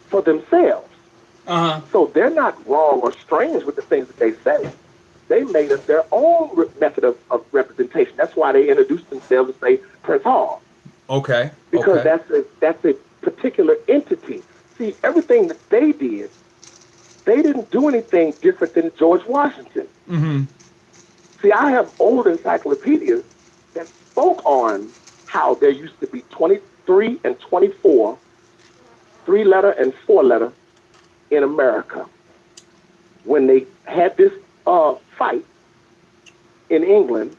Speaker 2: for themselves. So they're not wrong or strange with the things that they say. They made up their own method of representation. That's why they introduced themselves as, say, Prince Hall.
Speaker 1: Okay.
Speaker 2: Because that's a particular entity. See, everything that they did, they didn't do anything different than George Washington.
Speaker 1: Mm-hmm.
Speaker 2: See, I have old encyclopedias that spoke on how there used to be 23 and 24, 3-letter and 4-letter in America. When they had this fight in England,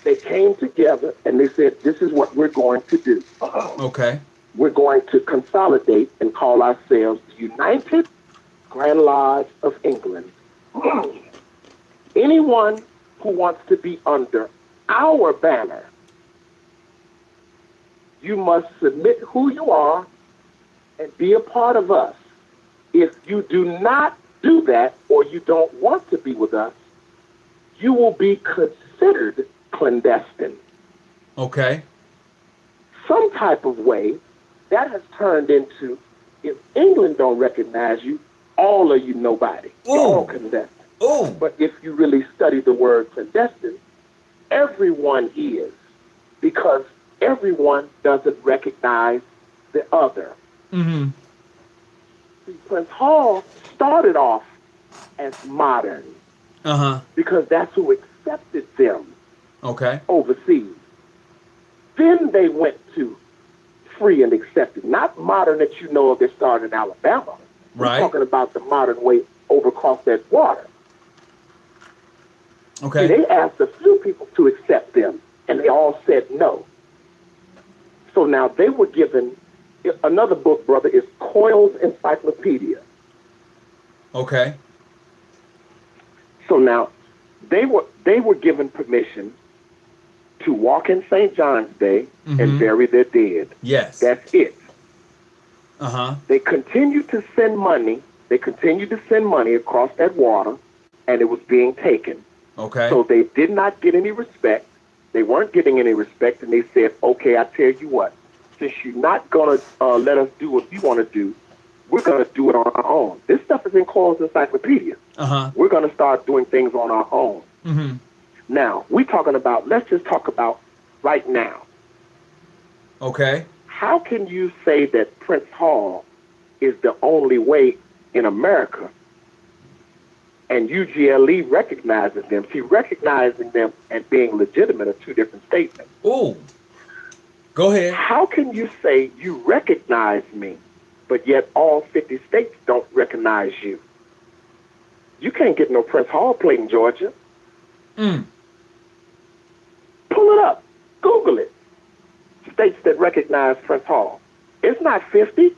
Speaker 2: they came together and they said, this is what we're going to do.
Speaker 1: Okay.
Speaker 2: We're going to consolidate and call ourselves the United Grand Lodge of England. Anyone who wants to be under our banner, you must submit who you are and be a part of us. If you do not do that, or you don't want to be with us, you will be considered clandestine.
Speaker 1: Okay.
Speaker 2: Some type of way that has turned into, if England don't recognize you, all of you nobody. You're all clandestine.
Speaker 1: Oh.
Speaker 2: But if you really study the word clandestine, everyone is, because everyone doesn't recognize the other.
Speaker 1: Mm-hmm.
Speaker 2: See, Prince Hall started off as modern because that's who accepted them overseas. Then they went to free and accepted. Not modern that you know of that started in Alabama.
Speaker 1: Right.
Speaker 2: We're talking about the modern way over across that water.
Speaker 1: Okay.
Speaker 2: See, they asked a few people to accept them, and they all said no. So now they were given, another book, brother, is Coyle's Encyclopedia.
Speaker 1: Okay.
Speaker 2: So now they were given permission to walk in St. John's Day and bury their dead.
Speaker 1: Yes.
Speaker 2: That's it.
Speaker 1: Uh-huh.
Speaker 2: They continued to send money. They continued to send money across that water, and it was being taken.
Speaker 1: Okay.
Speaker 2: So they did not get any respect. They weren't getting any respect, and they said, okay, I tell you what, since you're not going to let us do what we want to do, we're going to do it on our own. This stuff is in Cole's Encyclopedia. We're going to start doing things on our own.
Speaker 1: Mm-hmm.
Speaker 2: Now, let's just talk about right now.
Speaker 1: Okay.
Speaker 2: How can you say that Prince Hall is the only way in America and UGLE recognizes them? See, recognizing them and being legitimate are two different statements.
Speaker 1: Oh, go ahead.
Speaker 2: How can you say you recognize me, but yet all 50 states don't recognize you? You can't get no Prince Hall plate in Georgia. Pull it up. Google it. States that recognize Prince Hall. It's not 50.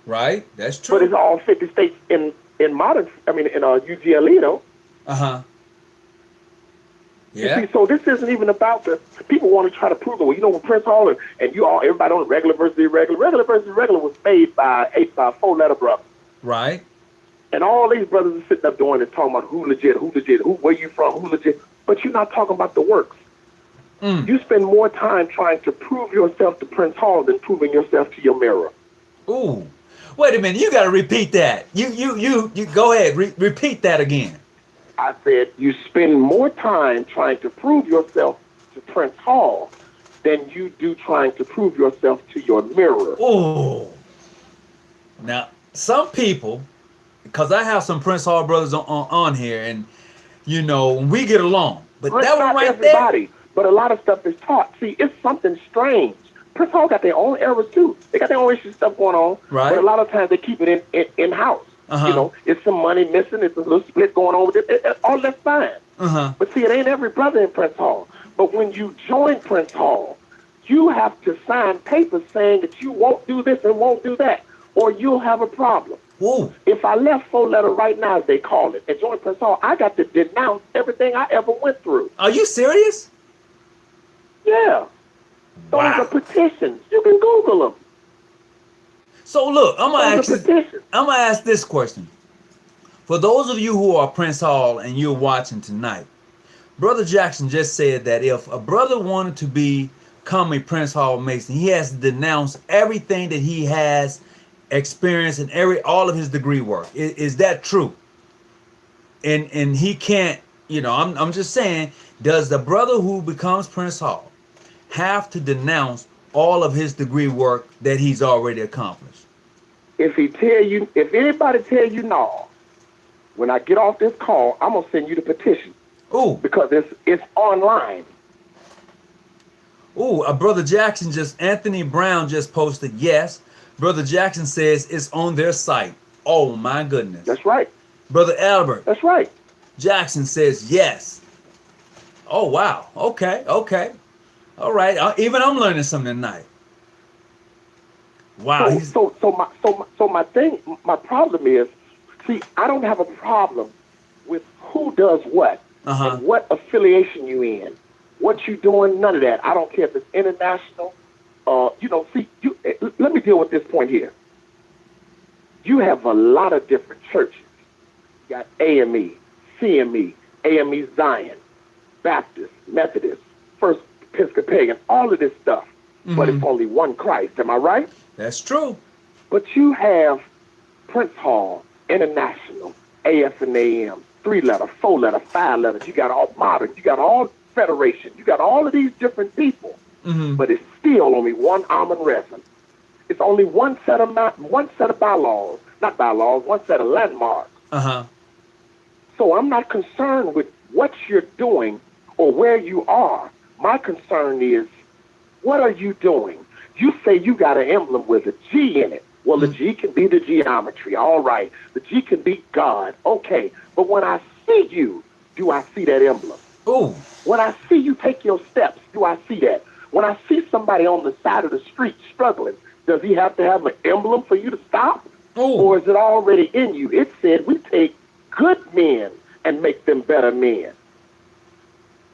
Speaker 1: Right. That's true.
Speaker 2: But it's all 50 states in UGLE, though.
Speaker 1: Uh-huh. Yeah.
Speaker 2: You see, so this isn't even about the people want to try to prove it. Well, with Prince Hall and you all, everybody on regular versus irregular. Regular versus irregular was made by 4-letter brothers. Right. And all these brothers are sitting up doing it, talking about who legit, where you from, who legit. But you're not talking about the works. You spend more time trying to prove yourself to Prince Hall than proving yourself to your mirror.
Speaker 1: Ooh. Wait a minute. You got to repeat that. You go ahead. Repeat that again.
Speaker 2: I said you spend more time trying to prove yourself to Prince Hall than you do trying to prove yourself to your mirror.
Speaker 1: Oh. Now, some people, because I have some Prince Hall brothers on here, and we get along. But that one right
Speaker 2: everybody.
Speaker 1: there.
Speaker 2: but a lot of stuff is taught. See, it's something strange. Prince Hall got their own errors too. They got their own issues, stuff going on.
Speaker 1: Right.
Speaker 2: But a lot of times they keep it in house.
Speaker 1: Uh-huh.
Speaker 2: You know, it's some money missing. It's a little split going on with it. All that's fine.
Speaker 1: Uh-huh.
Speaker 2: But see, it ain't every brother in Prince Hall. But when you join Prince Hall, you have to sign papers saying that you won't do this and won't do that, or you'll have a problem.
Speaker 1: Whoa.
Speaker 2: If I left 4-letter right now, as they call it, and joined Prince Hall, I got to denounce everything I ever went through.
Speaker 1: Are you serious?
Speaker 2: Yeah. Those
Speaker 1: Wow.
Speaker 2: are petitions. You can Google them.
Speaker 1: So look, I'm gonna
Speaker 2: Those are
Speaker 1: ask
Speaker 2: petitions.
Speaker 1: I'm gonna ask this question. For those of you who are Prince Hall and you're watching tonight, Brother Jackson just said that if a brother wanted to become a Prince Hall Mason, he has to denounce everything that he has experienced and all of his degree work. Is that true? And he can't, you know, I'm just saying, does the brother who becomes Prince Hall have to denounce all of his degree work that he's already accomplished?
Speaker 2: If anybody tell you no, when I get off this call, I'm gonna send you the petition.
Speaker 1: Ooh.
Speaker 2: Because it's online.
Speaker 1: Ooh, Brother Jackson Anthony Brown just posted yes. Brother Jackson says it's on their site. Oh my goodness.
Speaker 2: That's right.
Speaker 1: Brother Albert
Speaker 2: That's right.
Speaker 1: Jackson says yes. Oh wow. Okay. All right. Even I'm learning something tonight. Wow.
Speaker 2: My problem is, see, I don't have a problem with who does what and what affiliation you in, what you doing, none of that. I don't care if it's international. Let me deal with this point here. You have a lot of different churches. You got AME, CME, AME Zion, Baptist, Methodist, First Episcopalian, all of this stuff. Mm-hmm. But it's only one Christ. Am I right?
Speaker 1: That's true.
Speaker 2: But you have Prince Hall, International, AF&AM, 3-letter, 4-letter, 5-letter. You got all modern. You got all federation. You got all of these different people. Mm-hmm. But it's still only one almond resin. It's only one set of bylaws, not bylaws, one set of landmarks. So I'm not concerned with what you're doing or where you are. My concern is, what are you doing? You say you got an emblem with a G in it. Well, the G can be the geometry. All right. The G can be God. Okay. But when I see you, do I see that emblem?
Speaker 1: Ooh.
Speaker 2: When I see you take your steps, do I see that? When I see somebody on the side of the street struggling, does he have to have an emblem for you to stop?
Speaker 1: Ooh.
Speaker 2: Or is it already in you? It said we take good men and make them better men.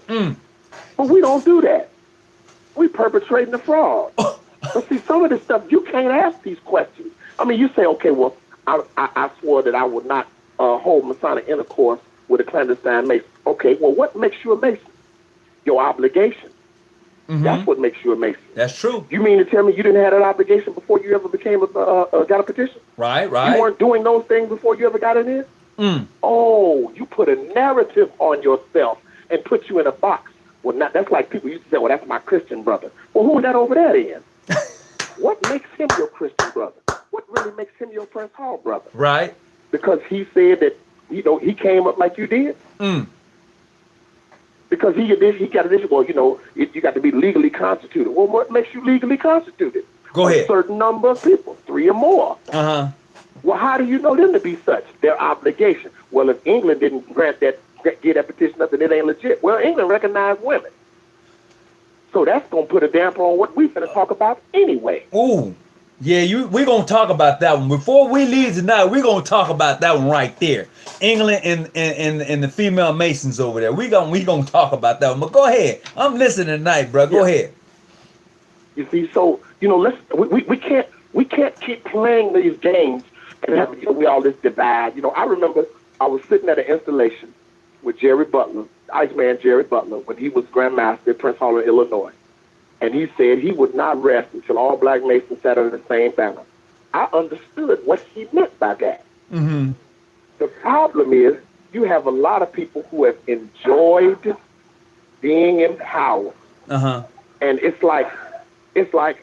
Speaker 2: But we don't do that. We perpetrating the fraud. But see, some of this stuff, you can't ask these questions. I mean, you say, okay, well, I swore that I would not hold Masonic intercourse with a clandestine Mason. Okay, well, what makes you a Mason? Your obligation. Mm-hmm. That's what makes you a Mason.
Speaker 1: That's true.
Speaker 2: You mean to tell me you didn't have that obligation before you ever got a petition?
Speaker 1: Right.
Speaker 2: You weren't doing those things before you ever got in there? Oh, you put a narrative on yourself and put you in a box. Well, that's like people used to say, well, that's my Christian brother. Well, who's that over there then? What makes him your Christian brother? What really makes him your Prince Hall brother?
Speaker 1: Right.
Speaker 2: Because he said that, he came up like you did? Because he got this, well, you got to be legally constituted. Well, what makes you legally constituted?
Speaker 1: Go ahead.
Speaker 2: A certain number of people, 3 or more. Well, how do you know them to be such? Their obligation. Well, if England didn't get that petition up, then it ain't legit. Well, England recognized women. So that's going to put a damper on what we're going to talk about anyway.
Speaker 1: Ooh. Yeah, we're going to talk about that one. Before we leave tonight, we're going to talk about that one right there. England and the female Masons over there. We're going to talk about that one. But go ahead. I'm listening tonight, bro. Go ahead.
Speaker 2: You see, so, we can't keep playing these games and have, we all this divide. I remember I was sitting at an installation with Jerry Butler, Iceman Jerry Butler, when he was Grand Master at Prince Hall in Illinois. And he said he would not rest until all black Masons sat under the same banner. I understood what he meant by that. Mm-hmm. The problem is you have a lot of people who have enjoyed being in power. And it's like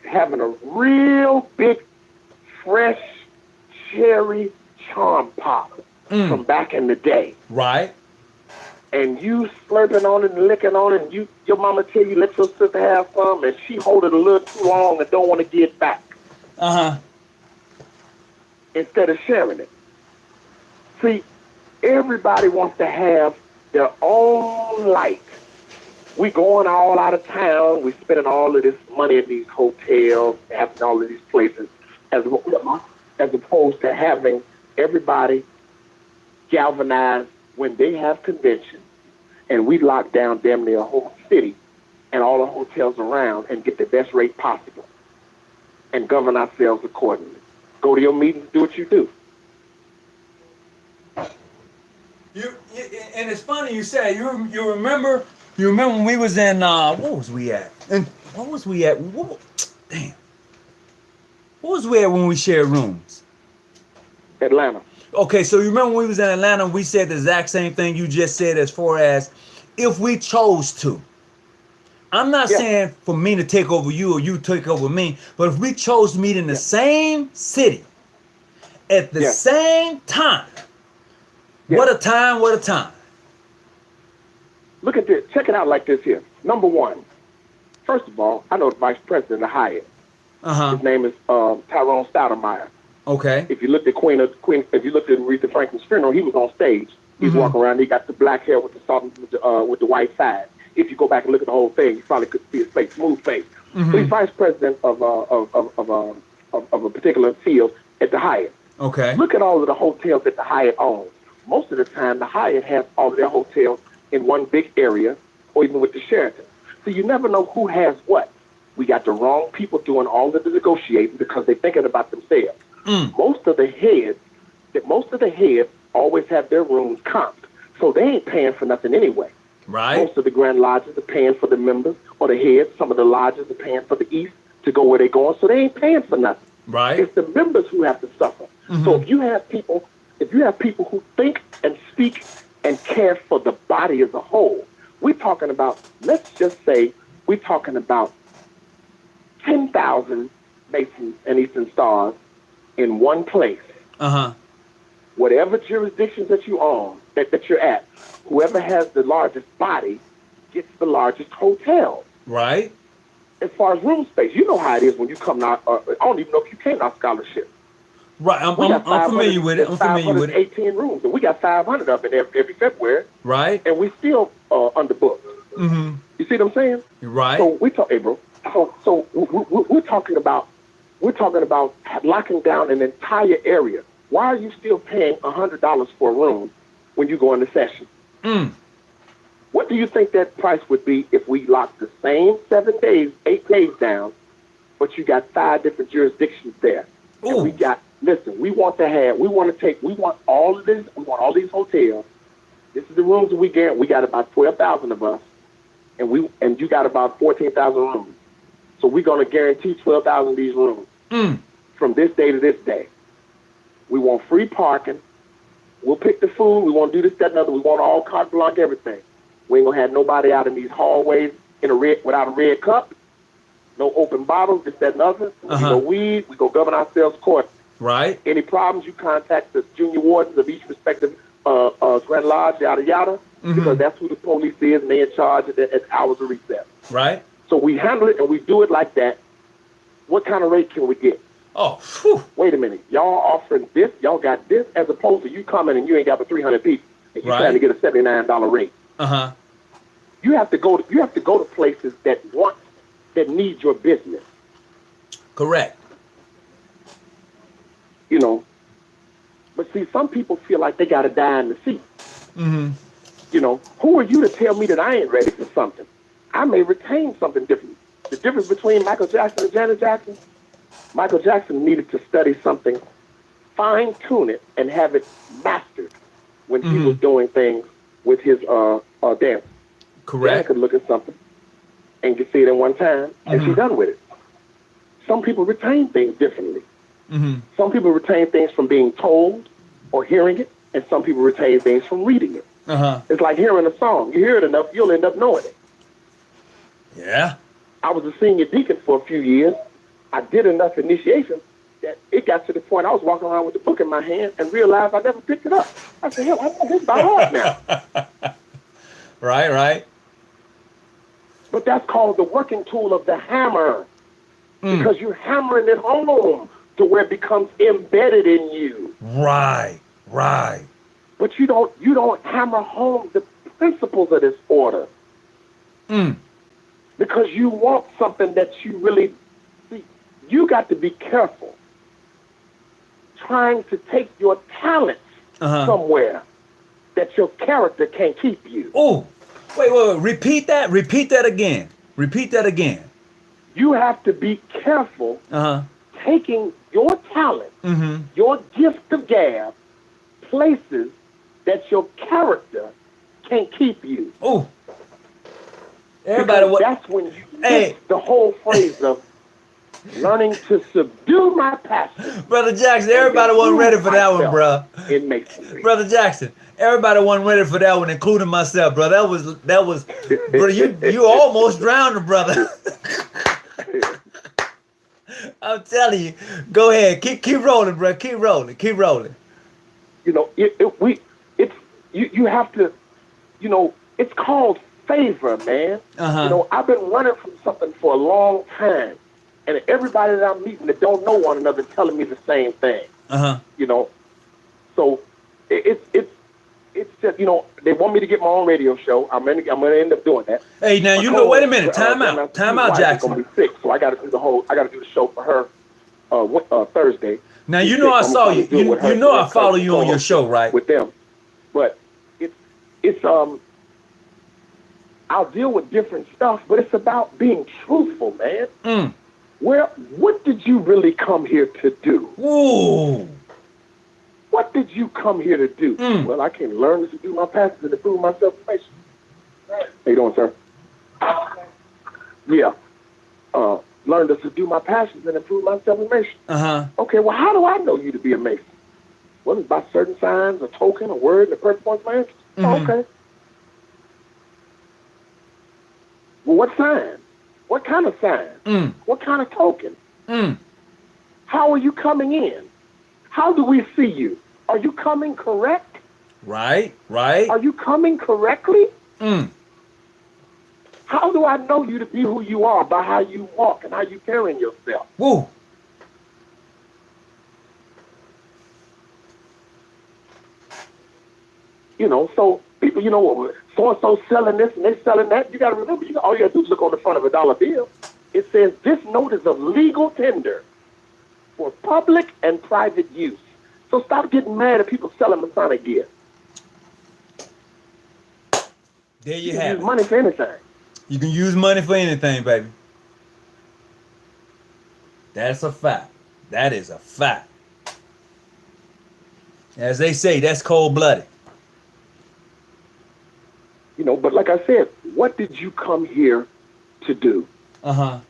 Speaker 2: having a real big, fresh cherry charm pop from back in the day.
Speaker 1: Right.
Speaker 2: and you slurping on it and licking on it, and your mama tell you let your sister have some, and she hold it a little too long and don't want to get back. Instead of sharing it. See, everybody wants to have their own light. We going all out of town. We spending all of this money at these hotels, having all of these places, as opposed to having everybody galvanized when they have conventions, and we lock down damn near a whole city and all the hotels around and get the best rate possible and govern ourselves accordingly. Go to your meetings, do what you do.
Speaker 1: And it's funny you say you remember when we was in what was we at? And what was we at? Damn. What was we at when we shared rooms?
Speaker 2: Atlanta.
Speaker 1: Okay, so you remember when we was in Atlanta, we said the exact same thing you just said as far as if we chose to. I'm not saying for me to take over you or you take over me, but if we chose to meet in the same city at the same time, what a time, what a time.
Speaker 2: Look at this. Check it out like this here. Number one, first of all, I know the vice president of Hyatt. His name is Tyrone Stoudemire.
Speaker 1: Okay.
Speaker 2: If you looked at if you looked at Aretha Franklin's funeral, he was on stage. He's walking around. He got the black hair with the salt with the white side. If you go back and look at the whole thing, you probably could see his face, smooth face. So he's vice president of a particular field at the Hyatt.
Speaker 1: Okay.
Speaker 2: Look at all of the hotels that the Hyatt owns. Most of the time, the Hyatt has all of their hotels in one big area, or even with the Sheraton. So you never know who has what. We got the wrong people doing all of the negotiating because they're thinking about themselves. Most of the heads always have their rooms comped, so they ain't paying for nothing anyway.
Speaker 1: Right.
Speaker 2: Most of the Grand Lodges are paying for the members or the heads. Some of the lodges are paying for the East to go where they're going, so they ain't paying for nothing.
Speaker 1: Right.
Speaker 2: It's the members who have to suffer. So if you have people who think and speak and care for the body as a whole, we're talking about, let's just say, we're talking about 10,000 Masons and Eastern Stars in one place. Whatever jurisdictions that you own, that you're at, whoever has the largest body gets the largest hotel.
Speaker 1: Right.
Speaker 2: As far as room space, you know how it is when you come out. I don't even know if you came out scholarship.
Speaker 1: Right, I'm familiar with it. I'm familiar with it.
Speaker 2: 18 rooms, and we got 500 up in every February.
Speaker 1: Right.
Speaker 2: And we still underbooked. You see what I'm saying?
Speaker 1: Right.
Speaker 2: So we talk, hey, bro. So we're talking about locking down an entire area. Why are you still paying $100 for a room when you go into session? What do you think that price would be if we locked the same 8 days down, but you got 5 different jurisdictions there?
Speaker 1: Ooh.
Speaker 2: And we got, listen, we want all of this, we want all these hotels. This is the rooms that we get. We got about 12,000 of us, and you got about 14,000 rooms. So we're going to guarantee 12,000 of these rooms from this day to this day. We want free parking. We'll pick the food. We want to do this, that, and other. We want all carte blanche, everything. We ain't going to have nobody out in these hallways without a red cup. No open bottles, this, that, and other. No weed. We go govern ourselves accordingly.
Speaker 1: Right.
Speaker 2: Any problems, you contact the junior wardens of each respective Grand Lodge, yada, yada, because that's who the police is, and they're in charge at hours of recess.
Speaker 1: Right.
Speaker 2: So we handle it, and we do it like that. What kind of rate can we get?
Speaker 1: Oh, whew.
Speaker 2: Wait a minute. Y'all offering this, y'all got this, as opposed to you coming and you ain't got but 300 people, and you're trying to get a $79 rate. You have to go to places that need your business.
Speaker 1: Correct.
Speaker 2: You know, but see, some people feel like they got to die in the seat. You know, who are you to tell me that I ain't ready for something? I may retain something different. The difference between Michael Jackson and Janet Jackson, Michael Jackson needed to study something, fine-tune it, and have it mastered when he was doing things with his dance.
Speaker 1: Correct.
Speaker 2: Janet could look at something and could see it in one time, and she's done with it. Some people retain things differently. Some people retain things from being told or hearing it, and some people retain things from reading it. It's like hearing a song. You hear it enough, you'll end up knowing it.
Speaker 1: Yeah.
Speaker 2: I was a senior deacon for a few years. I did enough initiation that it got to the point I was walking around with the book in my hand and realized I never picked it up. I said, hell, I know this by heart now.
Speaker 1: Right.
Speaker 2: But that's called the working tool of the hammer.
Speaker 1: Mm.
Speaker 2: Because you're hammering it home to where it becomes embedded in you.
Speaker 1: Right.
Speaker 2: But you don't hammer home the principles of this order.
Speaker 1: Mm.
Speaker 2: Because you want something that you really see. You got to be careful trying to take your talents somewhere that your character can't keep you.
Speaker 1: Oh, wait. Repeat that again.
Speaker 2: You have to be careful taking your talent, your gift of gab, places that your character can't keep you.
Speaker 1: Oh,
Speaker 2: because that's when you miss the whole phrase of learning to subdue my passion.
Speaker 1: Brother Jackson, everybody wasn't ready for that one, bro.
Speaker 2: In masonry.
Speaker 1: Brother Jackson, everybody wasn't ready for that one, including myself, bro. That was, bro. You almost drowned, brother. I'm telling you. Go ahead, keep rolling, bro. Keep rolling.
Speaker 2: You know, you have to, you know, it's called favor, man. You know, I've been running from something for a long time, and everybody that I'm meeting that don't know one another telling me the same thing. You know, so it's just, you know, they want me to get my own radio show. I'm gonna end up doing that.
Speaker 1: Hey, now you know. Wait a minute. Time out, Jackson.
Speaker 2: Gonna be sick, so I got to do the show for her Thursday.
Speaker 1: Now you know I saw you. You know I follow you on your show, right?
Speaker 2: With them, but it's I'll deal with different stuff, but it's about being truthful, man. What did you really come here to do?
Speaker 1: Ooh.
Speaker 2: What did you come here to do? Well, I can learn to do my passions and improve my self-information. How you doing, sir? Yeah. Learn to subdue my passions and improve my self-information. Okay, well, how do I know you to be a Mason? Well, it's by certain signs, a token, a word, and a person points my interest. Okay. Well, what sign? What kind of sign? What kind of token? How are you coming in? How do we see you? Are you coming correct?
Speaker 1: Right.
Speaker 2: Are you coming correctly? How do I know you to be who you are? By how you walk and how you carry yourself.
Speaker 1: Woo.
Speaker 2: You know, so people, you know, so-and-so selling this and they selling that. You got to remember, all you got to do is look on the front of a dollar bill. It says, this note is of legal tender for public and private use. So stop getting mad at people selling Masonic gear.
Speaker 1: There you have it.
Speaker 2: Use money for anything.
Speaker 1: You can use money for anything, baby. That's a fact. That is a fact. As they say, that's cold-blooded.
Speaker 2: You know, but like I said, what did you come here to do? Why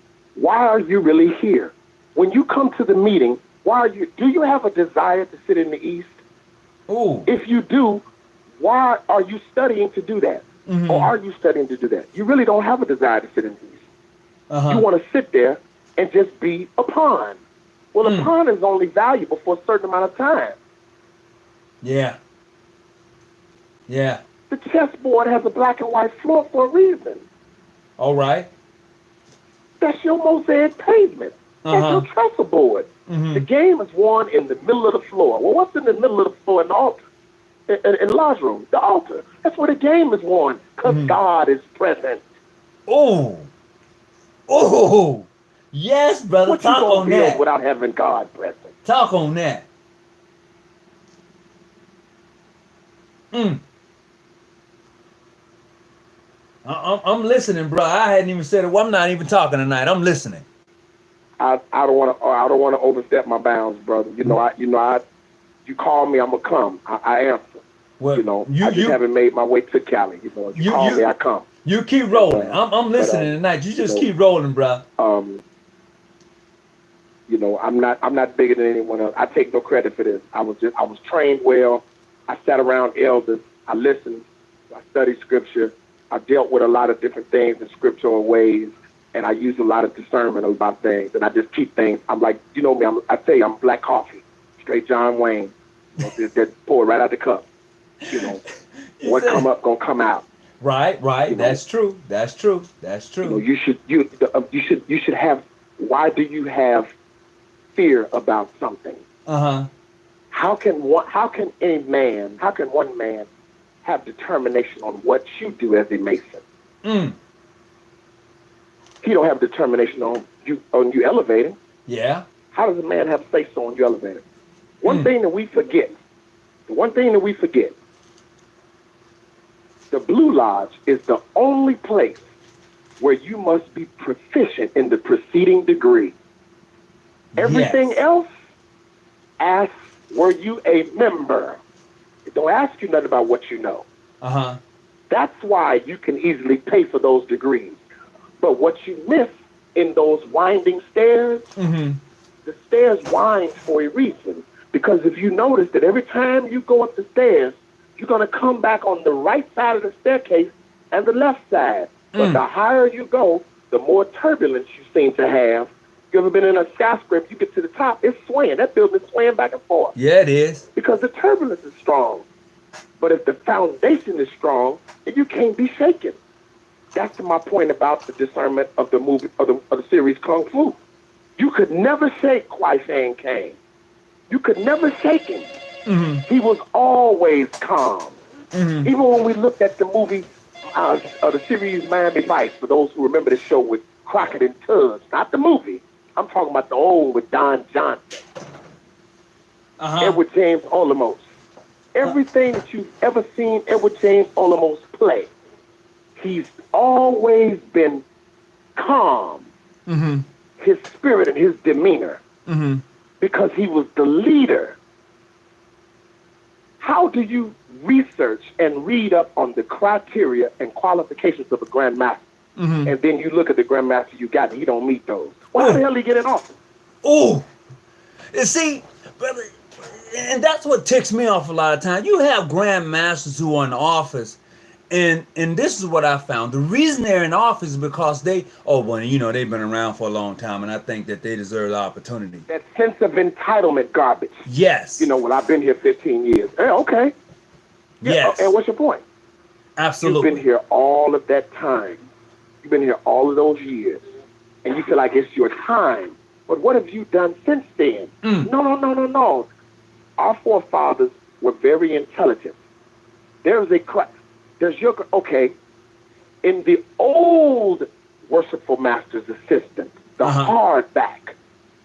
Speaker 2: are you really here? When you come to the meeting, do you have a desire to sit in the East?
Speaker 1: Ooh.
Speaker 2: If you do, why are you studying to do that? Or are you studying to do that? You really don't have a desire to sit in the East. You want to sit there and just be a pawn. Well, a pawn is only valuable for a certain amount of time.
Speaker 1: Yeah.
Speaker 2: The chessboard has a black and white floor for a reason.
Speaker 1: All right.
Speaker 2: That's your mosaic pavement. That's your trestle board. The game is won in the middle of the floor. Well, what's in the middle of the floor in the altar? In the lodge room, the altar. That's where the game is won, because God is present.
Speaker 1: Oh. Yes, brother.
Speaker 2: What
Speaker 1: Talk
Speaker 2: you
Speaker 1: on
Speaker 2: build
Speaker 1: that.
Speaker 2: without having God present?
Speaker 1: Talk on that. I'm listening, bro. I hadn't even said it. Well, I'm not even talking tonight. I'm listening.
Speaker 2: I don't want to overstep my bounds, brother. You call me, I'm gonna come. I answer. Well, I just haven't made my way to Cali. You call me, I come.
Speaker 1: You keep rolling. I'm listening tonight. You just keep rolling, bro.
Speaker 2: I'm not bigger than anyone else. I take no credit for this. I was trained well. I sat around elders. I listened. I studied scripture. I dealt with a lot of different things in scriptural ways, and I use a lot of discernment about things. And I just keep things. I'm like, you know me. I tell you, I'm black coffee, straight John Wayne. Just pour it right out the cup. What come up gonna come out.
Speaker 1: Right,
Speaker 2: You
Speaker 1: right.
Speaker 2: know,
Speaker 1: That's true. That's true. That's
Speaker 2: you know,
Speaker 1: true.
Speaker 2: you should have. Why do you have fear about something?
Speaker 1: Uh-huh.
Speaker 2: How can one man have determination on what you do as a Mason?
Speaker 1: Mm.
Speaker 2: He don't have determination on you elevating.
Speaker 1: Yeah.
Speaker 2: How does a man have say so on you elevating? One
Speaker 1: Mm.
Speaker 2: thing that we forget, the one thing that we forget, the Blue Lodge is the only place where you must be proficient in the preceding degree. Everything
Speaker 1: Yes.
Speaker 2: else asks, were you a member? It don't ask you nothing about what you know.
Speaker 1: Uh-huh.
Speaker 2: That's why you can easily pay for those degrees. But what you miss in those winding stairs,
Speaker 1: Mm-hmm.
Speaker 2: the stairs wind for a reason. Because if you notice that every time you go up the stairs, you're going to come back on the right side of the staircase and the left side. But
Speaker 1: Mm.
Speaker 2: the higher you go, the more turbulence you seem to have. You ever been in a skyscraper, you get to the top, it's swaying. That building's swaying back and forth
Speaker 1: Yeah, it is.
Speaker 2: because the turbulence is strong. But if the foundation is strong, then you can't be shaken. That's my point about the discernment of the movie of the series Kung Fu. You could never shake Kwai Fang Kang. You could never shake him.
Speaker 1: Mm-hmm.
Speaker 2: He was always calm.
Speaker 1: Mm-hmm.
Speaker 2: Even when we looked at the movie, the series Miami Vice, for those who remember the show with Crockett and Tubbs, not the movie. I'm talking about the old with Don Johnson,
Speaker 1: Uh-huh.
Speaker 2: Edward James Olmos. Everything that you've ever seen Edward James Olmos play, he's always been calm,
Speaker 1: Mm-hmm.
Speaker 2: his spirit and his demeanor,
Speaker 1: Mm-hmm.
Speaker 2: because he was the leader. How do you research and read up on the criteria and qualifications of a grandmaster,
Speaker 1: Mm-hmm.
Speaker 2: and then you look at the grandmaster you got and he don't meet those? Well, how the
Speaker 1: Oh.
Speaker 2: hell did he get in office?
Speaker 1: Oh. And see, brother, and that's what ticks me off a lot of times. You have grandmasters who are in office, and this is what I found. The reason they're in office is because they've been around for a long time, and I think that they deserve the opportunity.
Speaker 2: That sense of entitlement garbage. You
Speaker 1: Yes.
Speaker 2: know, well, I've been here 15 years. Okay. Yeah, and
Speaker 1: Yes.
Speaker 2: what's your point? You've been
Speaker 1: Absolutely.
Speaker 2: here all of that time. You've been here all of those years. And you feel like it's your time. But what have you done since then?
Speaker 1: Mm.
Speaker 2: No, no, no, no, no. Our forefathers were very intelligent. Okay, in the old worshipful master's assistant, the
Speaker 1: Uh-huh.
Speaker 2: hardback,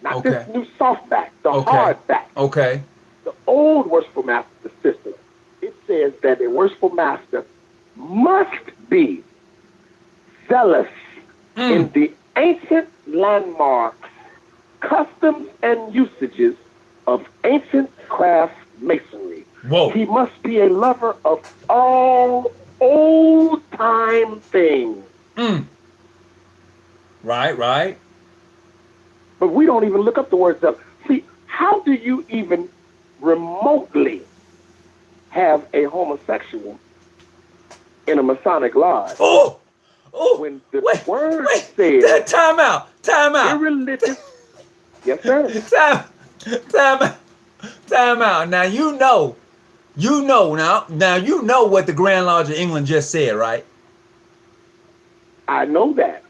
Speaker 2: not this
Speaker 1: Okay.
Speaker 2: new softback, the
Speaker 1: Okay.
Speaker 2: hardback,
Speaker 1: Okay.
Speaker 2: the old worshipful master's assistant, it says that a worshipful master must be zealous in the ancient landmarks, customs, and usages of ancient craft masonry.
Speaker 1: Whoa.
Speaker 2: He must be a lover of all old-time things.
Speaker 1: Mm. Right, right.
Speaker 2: But we don't even look up the words up. See, how do you even remotely have a homosexual in a Masonic lodge
Speaker 1: Oh, oh.
Speaker 2: when the
Speaker 1: Wait,
Speaker 2: word
Speaker 1: wait.
Speaker 2: says
Speaker 1: Time out. Time out.
Speaker 2: irreligious? Yes, sir.
Speaker 1: Time out. Time out. Now now you know what the Grand Lodge of England just said, right?
Speaker 2: I know that.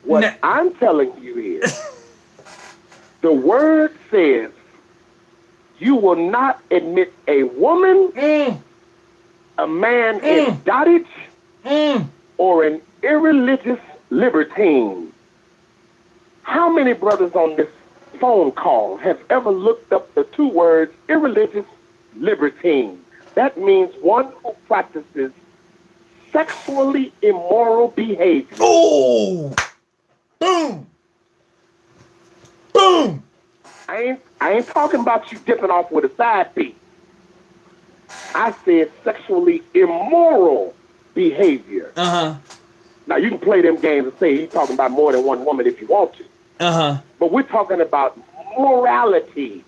Speaker 2: What
Speaker 1: Now,
Speaker 2: I'm telling you is the word says you will not admit a woman, a man in dotage, or an irreligious libertine. How many brothers on this phone call have ever looked up the two words irreligious libertine? That means one who practices sexually immoral behavior.
Speaker 1: oh, boom, boom.
Speaker 2: I ain't talking about you dipping off with a side piece. I said sexually immoral behavior.
Speaker 1: Uh-huh.
Speaker 2: Now you can play them games and say he's talking about more than one woman if you want to.
Speaker 1: Uh-huh.
Speaker 2: But we're talking about morality.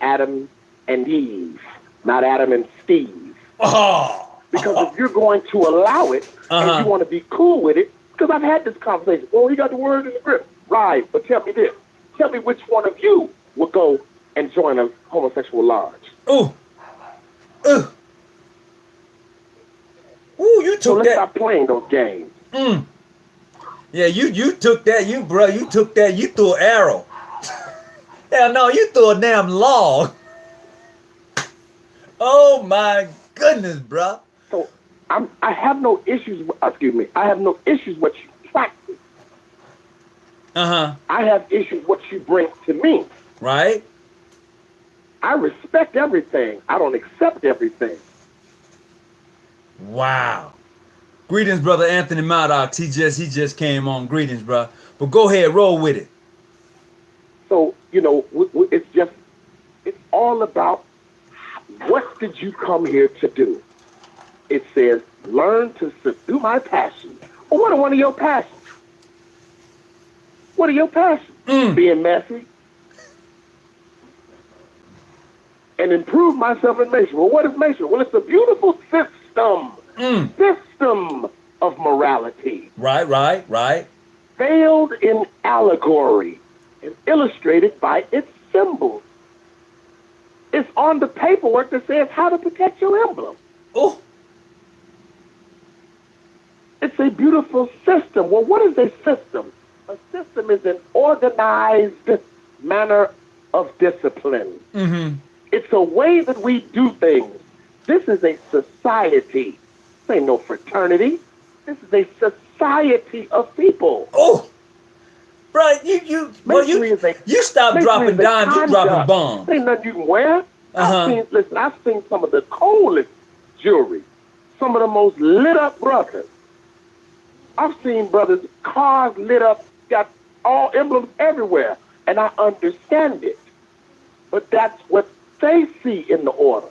Speaker 2: Adam and Eve, not Adam and Steve.
Speaker 1: Oh.
Speaker 2: Because if you're going to allow it and you want to be cool with it, because I've had this conversation. Well, he got the word in the script. Right, but tell me this. Tell me which one of you will go and join a homosexual lodge.
Speaker 1: Ooh. Ooh. Ooh, you
Speaker 2: So
Speaker 1: took
Speaker 2: let's
Speaker 1: that.
Speaker 2: stop playing those games.
Speaker 1: Yeah, you took that. You took that. You threw an arrow. Hell no, you threw a damn log. Oh my goodness, bro.
Speaker 2: So I have no issues. Excuse me. I have no issues what you practice.
Speaker 1: Uh-huh.
Speaker 2: I have issues what you bring to me.
Speaker 1: Right?
Speaker 2: I respect everything. I don't accept everything.
Speaker 1: Wow. Greetings, brother Anthony Maddox. He just came on. Greetings, bro. But go ahead, roll with it.
Speaker 2: So it's all about what did you come here to do? It says learn to subdue my passions. Well, what are one of your passions? What are your passions? Being messy and improve myself in Masonry. Well, what is Masonry? Well, it's a beautiful system of morality.
Speaker 1: Right.
Speaker 2: Veiled in allegory and illustrated by its symbols. It's on the paperwork that says how to protect your emblem.
Speaker 1: Oh.
Speaker 2: It's a beautiful system. Well, what is a system? A system is an organized manner of discipline. It's a way that we do things. This is a society. This ain't no fraternity. This is a society of people.
Speaker 1: Oh. Bro, you stop dropping dimes, you dropping bombs.
Speaker 2: Ain't nothing you can wear. I've seen some of the coolest jewelry. Some of the most lit up brothers. I've seen brothers, cars lit up, got all emblems everywhere. And I understand it. But that's what they see in the order.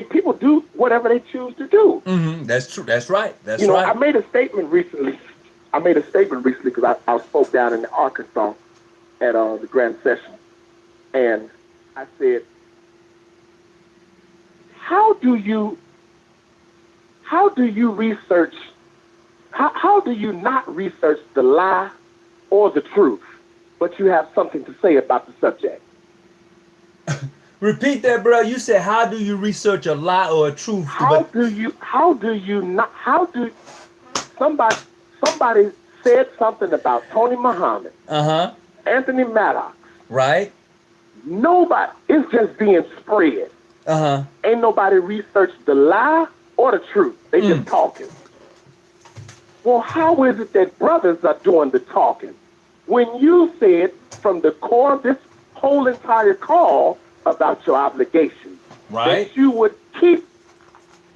Speaker 2: People do whatever they choose to do.
Speaker 1: That's true. That's right. That's
Speaker 2: right.
Speaker 1: right.
Speaker 2: I made a statement recently because I spoke down in Arkansas at the Grand Session. And I said, how do you research, how do you not research the lie or the truth, but you have something to say about the subject?
Speaker 1: Repeat that, bro. You said, how do you research a lie or a truth?
Speaker 2: Somebody said something about Tony Muhammad, Anthony Maddox.
Speaker 1: Right.
Speaker 2: Nobody, it's just being spread. Ain't nobody researched the lie or the truth. They just talking. Well, how is it that brothers are doing the talking when you said from the core of this whole entire call about your obligations,
Speaker 1: right,
Speaker 2: that you would keep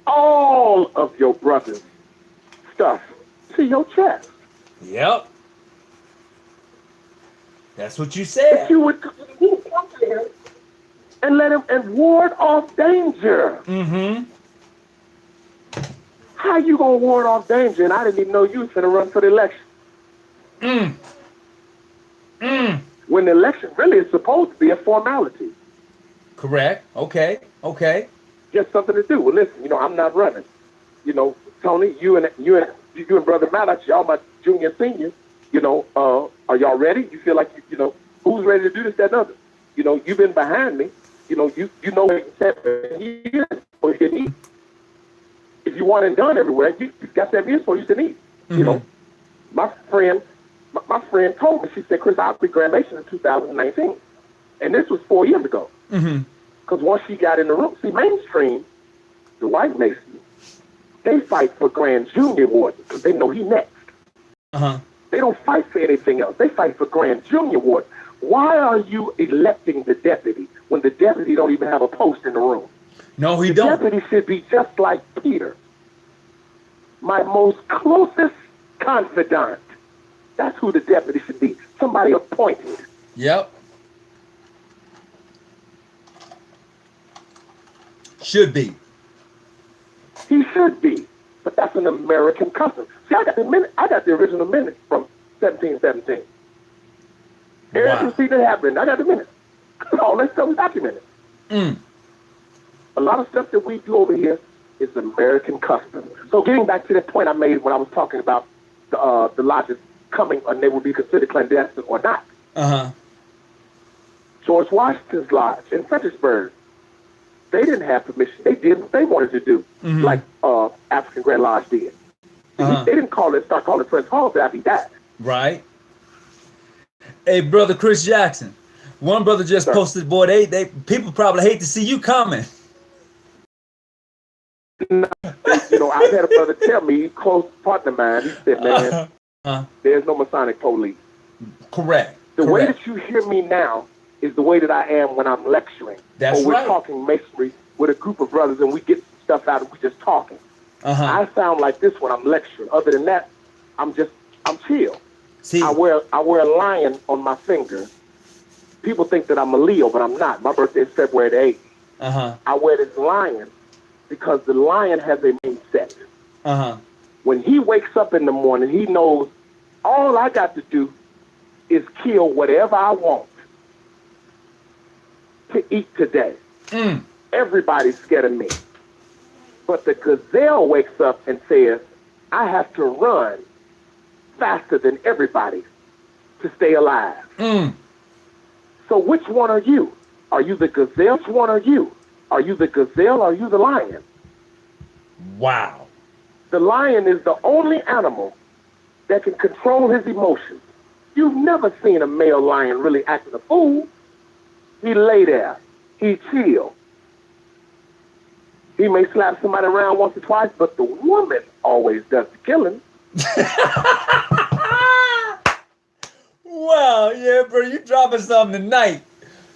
Speaker 2: all of your brother's stuff to your chest?
Speaker 1: Yep. That's what you said.
Speaker 2: That you would come here and let him and ward off danger. How you gonna ward off danger? And I didn't even know you was gonna run for the election. When the election really is supposed to be a formality.
Speaker 1: Correct. Okay.
Speaker 2: Just something to do. Well, listen, I'm not running. Tony, you and Brother Maddox, y'all my junior, senior. Are y'all ready? You feel like who's ready to do this, that, and other? You've been behind me. You know 7 years for you need. If you want it done everywhere, you got 7 years for you to need. My friend told me, she said, Chris, I'll be Grand Mason in 2019. And this was 4 years ago. Because once she got in the room, see, mainstream, the white Masons, they fight for Grand Junior Warden because they know he next. They don't fight for anything else. They fight for Grand Junior Warden. Why are you electing the deputy when the deputy don't even have a post in the room?
Speaker 1: No, he don't.
Speaker 2: The deputy should be just like Peter, my most closest confidant. That's who the deputy should be. Somebody appointed.
Speaker 1: Yep. Should be.
Speaker 2: He should be. But that's an American custom. See, I got the original minutes from 1717. Everything that happened, I got the minutes. All that stuff is documented. A lot of stuff that we do over here is American custom. So getting back to that point I made when I was talking about the lodges coming, and they would be considered clandestine or not. George Washington's lodge in Fredericksburg, they didn't have permission. They did what they wanted to do, like African Grand Lodge did. They didn't start calling Prince Hall after he died.
Speaker 1: Right. Hey, brother Chris Jackson. One brother just posted, boy, they people probably hate to see you coming.
Speaker 2: I've had a brother tell me, close partner of mine, he said, man, there's no Masonic police.
Speaker 1: Correct.
Speaker 2: The way that you hear me now is the way that I am when I'm lecturing.
Speaker 1: That's
Speaker 2: or we're
Speaker 1: right.
Speaker 2: talking masonry with a group of brothers and we get stuff out and we're just talking. I sound like this when I'm lecturing. Other than that, I'm chill.
Speaker 1: See,
Speaker 2: I wear a lion on my finger. People think that I'm a Leo, but I'm not. My birthday is February the 8th. I wear this lion because the lion has a main set. When he wakes up in the morning, he knows all I got to do is kill whatever I want to eat today. Everybody's scared of me. But the gazelle wakes up and says, I have to run faster than everybody to stay alive. So which one are you? Are you the gazelle? Which one are you? Are you the gazelle or are you the lion?
Speaker 1: Wow.
Speaker 2: The lion is the only animal that can control his emotions. You've never seen a male lion really acting a fool. He lay there. He chill. He may slap somebody around once or twice, but the woman always does the killing.
Speaker 1: Wow, yeah, bro, you dropping something tonight.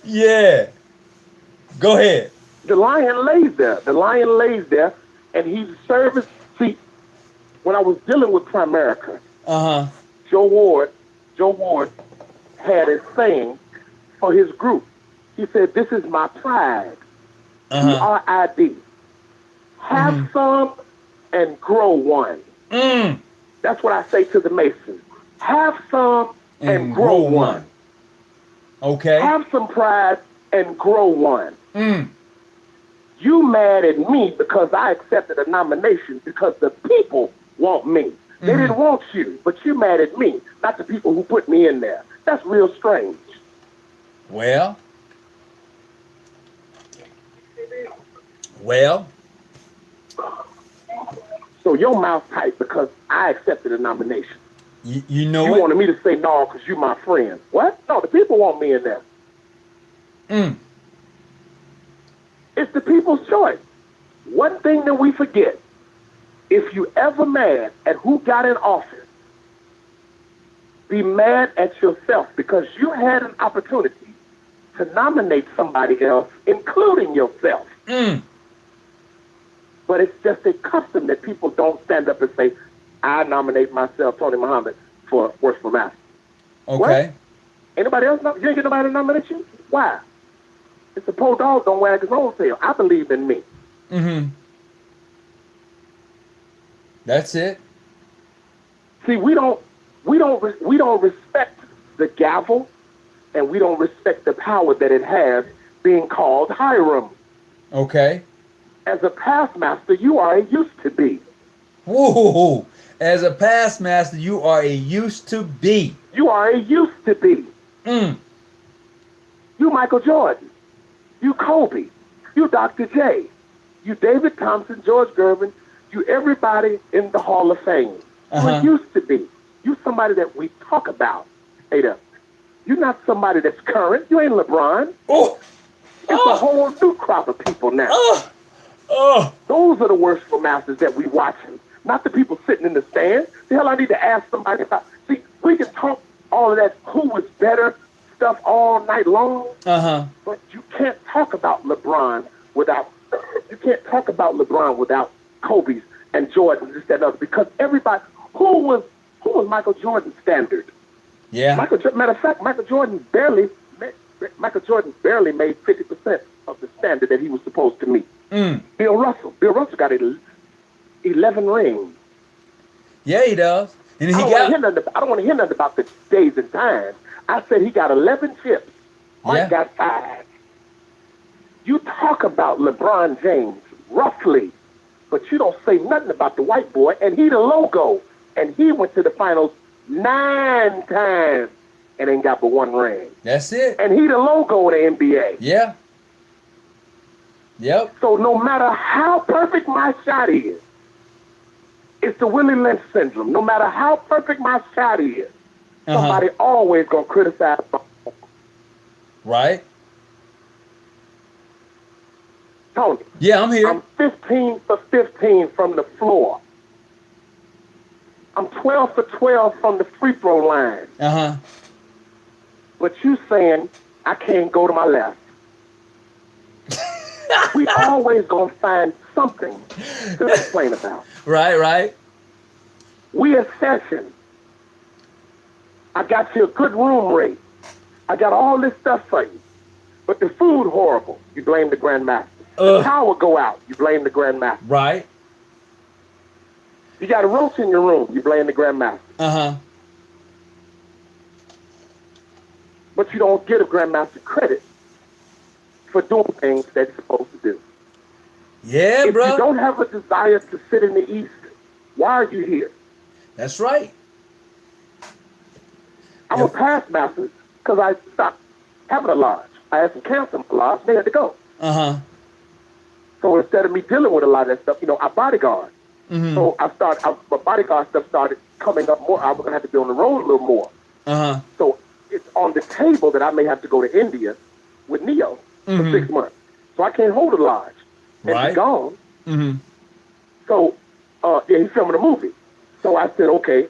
Speaker 1: Yeah. Go ahead.
Speaker 2: The lion lays there. The lion lays there, and he's service. See, when I was dealing with Primerica, Joe Ward had a saying for his group. He said, this is my pride. PRID. Have some and grow one. That's what I say to the Masons. Have some and grow one.
Speaker 1: Okay.
Speaker 2: Have some pride and grow one. You mad at me because I accepted a nomination because the people want me. They didn't want you, but you mad at me, not the people who put me in there. That's real strange.
Speaker 1: Well.
Speaker 2: So your mouth tight because I accepted a nomination.
Speaker 1: You know
Speaker 2: you
Speaker 1: it?
Speaker 2: wanted me to say no because you're my friend. What? No, the people want me in there. It's the people's choice. One thing that we forget, if you ever mad at who got in office, be mad at yourself because you had an opportunity to nominate somebody else, including yourself. But it's just a custom that people don't stand up and say, I nominate myself, Tony Muhammad, for Worshipful Master.
Speaker 1: Okay.
Speaker 2: What? Anybody else? You ain't get nobody to nominate you? Why? It's a poor dog don't wag his own tail. I believe in me.
Speaker 1: That's it.
Speaker 2: See, we don't respect the gavel, and we don't respect the power that it has being called Hiram.
Speaker 1: Okay.
Speaker 2: As a past master, you are a used to be.
Speaker 1: Whoa. As a past master, you are a used to be.
Speaker 2: You are a used to be. You Michael Jordan. You Kobe. You Dr. J. You David Thompson, George Gervin. You everybody in the Hall of Fame. You used to be. You somebody that we talk about. Ada, you're not somebody that's current. You ain't LeBron. It's a whole new crop of people now. Those are the worshipful masters that we watching, not the people sitting in the stands. The hell I need to ask somebody about. See, we can talk all of that who was better stuff all night long, but you can't talk about LeBron without Kobe's and Jordan, this, that, and other, because everybody, who was Michael Jordan's standard?
Speaker 1: Yeah.
Speaker 2: Matter of fact, Michael Jordan barely made 50% of the standard that he was supposed to meet. Bill Russell got 11 rings.
Speaker 1: Yeah, he does. And
Speaker 2: I don't want to hear nothing about the days and times. I said he got 11 chips. Mike got 5. You talk about LeBron James roughly, but you don't say nothing about the white boy, and he the logo, and he went to the finals 9 times and ain't got but 1 ring.
Speaker 1: That's it.
Speaker 2: And he the logo of the NBA.
Speaker 1: Yeah. Yep.
Speaker 2: So no matter how perfect my shot is, it's the Willie Lynch syndrome. No matter how perfect my shot is, somebody always gonna criticize.
Speaker 1: Right.
Speaker 2: Tony.
Speaker 1: Yeah, I'm here.
Speaker 2: I'm 15 for 15 from the floor. I'm 12 for 12 from the free throw line. But you saying I can't go to my left. We always gonna find something to complain about.
Speaker 1: Right.
Speaker 2: We a session. I got you a good room rate. I got all this stuff for you. But the food horrible. You blame the grandmaster. The power go out. You blame the grandmaster.
Speaker 1: Right.
Speaker 2: You got a roach in your room. You blame the grandmaster. But you don't give a grandmaster credit for doing things that he's supposed to do.
Speaker 1: Yeah,
Speaker 2: if
Speaker 1: bro.
Speaker 2: you don't have a desire to sit in the East, why are you here?
Speaker 1: That's right.
Speaker 2: I'm a past master because I stopped having a lodge. I had some cancer in my lodge. They had to go. So instead of me dealing with a lot of that stuff, I bodyguard. So my bodyguard stuff started coming up more. I was going to have to be on the road a little more. So it's on the table that I may have to go to India with Neo for 6 months. So I can't hold a lodge and be gone. So he's filming a movie. So I said, okay,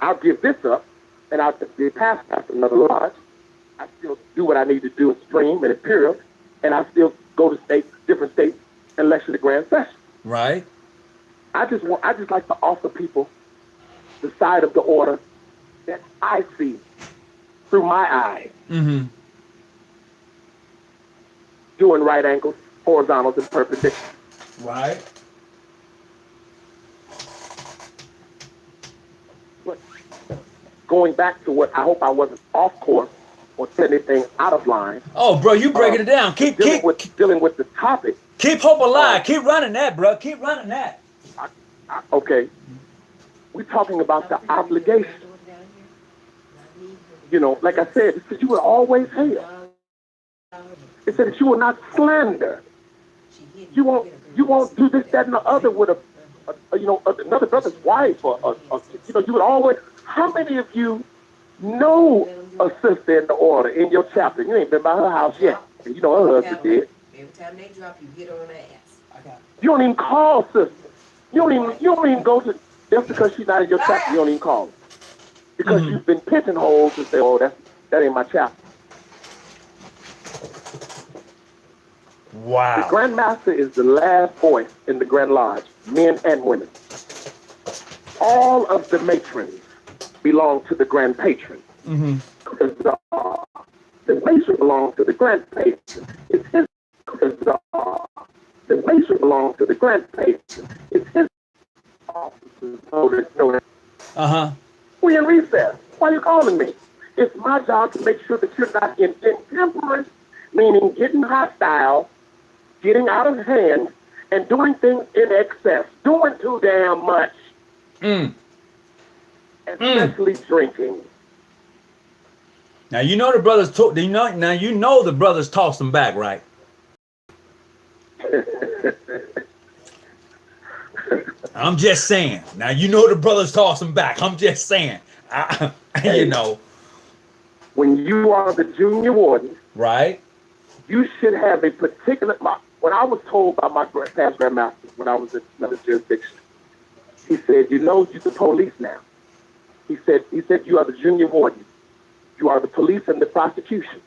Speaker 2: I'll give this up and I'll be past after another lodge. I still do what I need to do at Stream and Imperial, and I still go to different states and lecture the grand session.
Speaker 1: Right.
Speaker 2: I just like to offer people the side of the order that I see through my eyes. Doing right angles, horizontals, and perpendiculars.
Speaker 1: Right.
Speaker 2: But going back to what I hope I wasn't off course or said anything out of line.
Speaker 1: Oh, bro, you breaking it down. Keep
Speaker 2: dealing with the topic.
Speaker 1: Keep hope alive. Keep running that, bro. Keep running that.
Speaker 2: Okay. We're talking about the obligation. Like I said, it said you will always hail. It said that you will not slander. You won't do this, that, and the other with another brother's wife or you would always. How many of you know a sister in the order in your chapter? You ain't been by her house yet. And her husband did.
Speaker 3: Every time they drop, you hit her on the ass.
Speaker 2: You don't even call sister. You don't even go to just because she's not in your chapter. You don't even call her because you've been pigeonholed to say, "Oh, that ain't my chapter."
Speaker 1: Wow.
Speaker 2: The Grandmaster is the last voice in the Grand Lodge, men and women. All of the matrons belong to the Grand Patron. The matron belongs to the Grand Patron. It's his. The matron belongs to the Grand Patron. It's his offices. We in recess. Why are you calling me? It's my job to make sure that you're not in intemperance, meaning getting hostile, getting out of hand, and doing things in excess, doing too damn much, especially drinking.
Speaker 1: Now the brothers the brothers tossed them back, right? I'm just saying. Now the brothers tossed them back. I'm just saying.
Speaker 2: When you are the junior warden,
Speaker 1: right?
Speaker 2: You should have a particular. When I was told by my past grandmaster when I was in another jurisdiction, he said, "You're the police now." He said, "You are the junior warden. You are the police and the prosecution."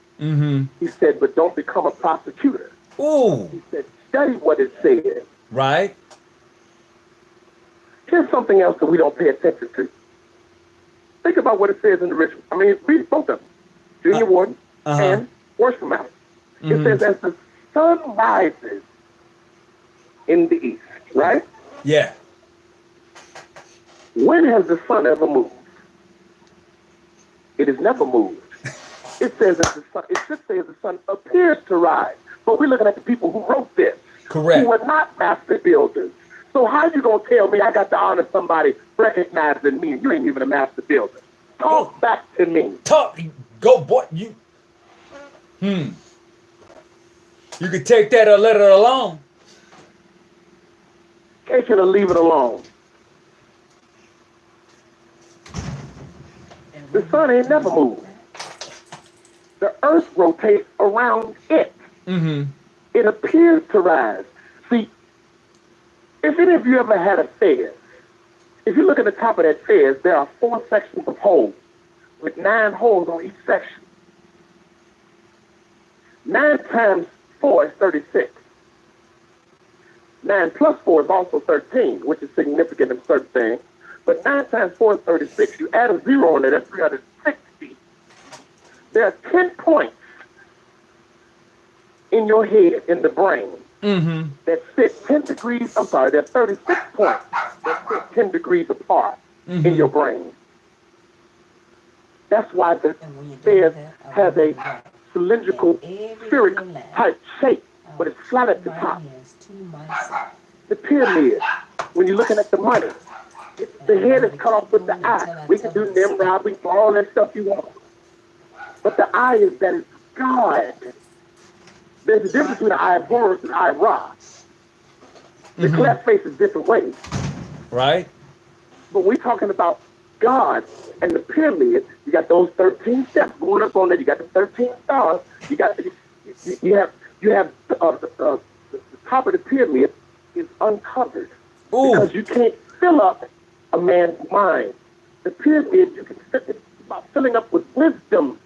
Speaker 2: He said, "But don't become a prosecutor."
Speaker 1: Ooh.
Speaker 2: He said, "Study what it says."
Speaker 1: Right.
Speaker 2: Here's something else that we don't pay attention to. Think about what it says in the ritual. I mean, read both of them. Junior warden and worship master. It says, as the sun rises in the east, right?
Speaker 1: Yeah.
Speaker 2: When has the sun ever moved? It has never moved. It says that it should say the sun appears to rise. But we're looking at the people who wrote this.
Speaker 1: Correct.
Speaker 2: Who were not master builders. So how you gonna tell me I got to honor somebody recognizing me and you ain't even a master builder? Talk back to me.
Speaker 1: Go boy, you. You could take that or let it alone.
Speaker 2: Take it or leave it alone. The sun ain't never moved. The earth rotates around it.
Speaker 1: Mm-hmm.
Speaker 2: It appears to rise. See, if any of you ever had a fez, if you look at the top of that fez, there are 4 sections of holes with 9 holes on each section. 9 times 4 is 36. 9 plus 4 is also 13, which is significant in certain things. But 9 times 4 is 36. You add a 0 on it, that's 360. There are 10 points in your head, in the brain, that sit 10 degrees, I'm sorry, there are 36 points that sit 10 degrees apart in your brain. That's why the fez has a cylindrical, spheric type shape, but it's flat at the top. The pyramid, when you're looking at the money, the head is cut off with the eye. We can do Nimrod, we can do all that stuff you want. But the eye is that it's God. There's a difference between the eye of Horus and the eye of Ra. The cleft faces different ways.
Speaker 1: Right.
Speaker 2: But we're talking about God and the pyramid. You got those 13 steps going up on there. You got the 13 stars. You have the top of the pyramid is uncovered.
Speaker 1: Ooh.
Speaker 2: Because you can't fill up a man's mind. The pyramid, you can it's about filling up with wisdom.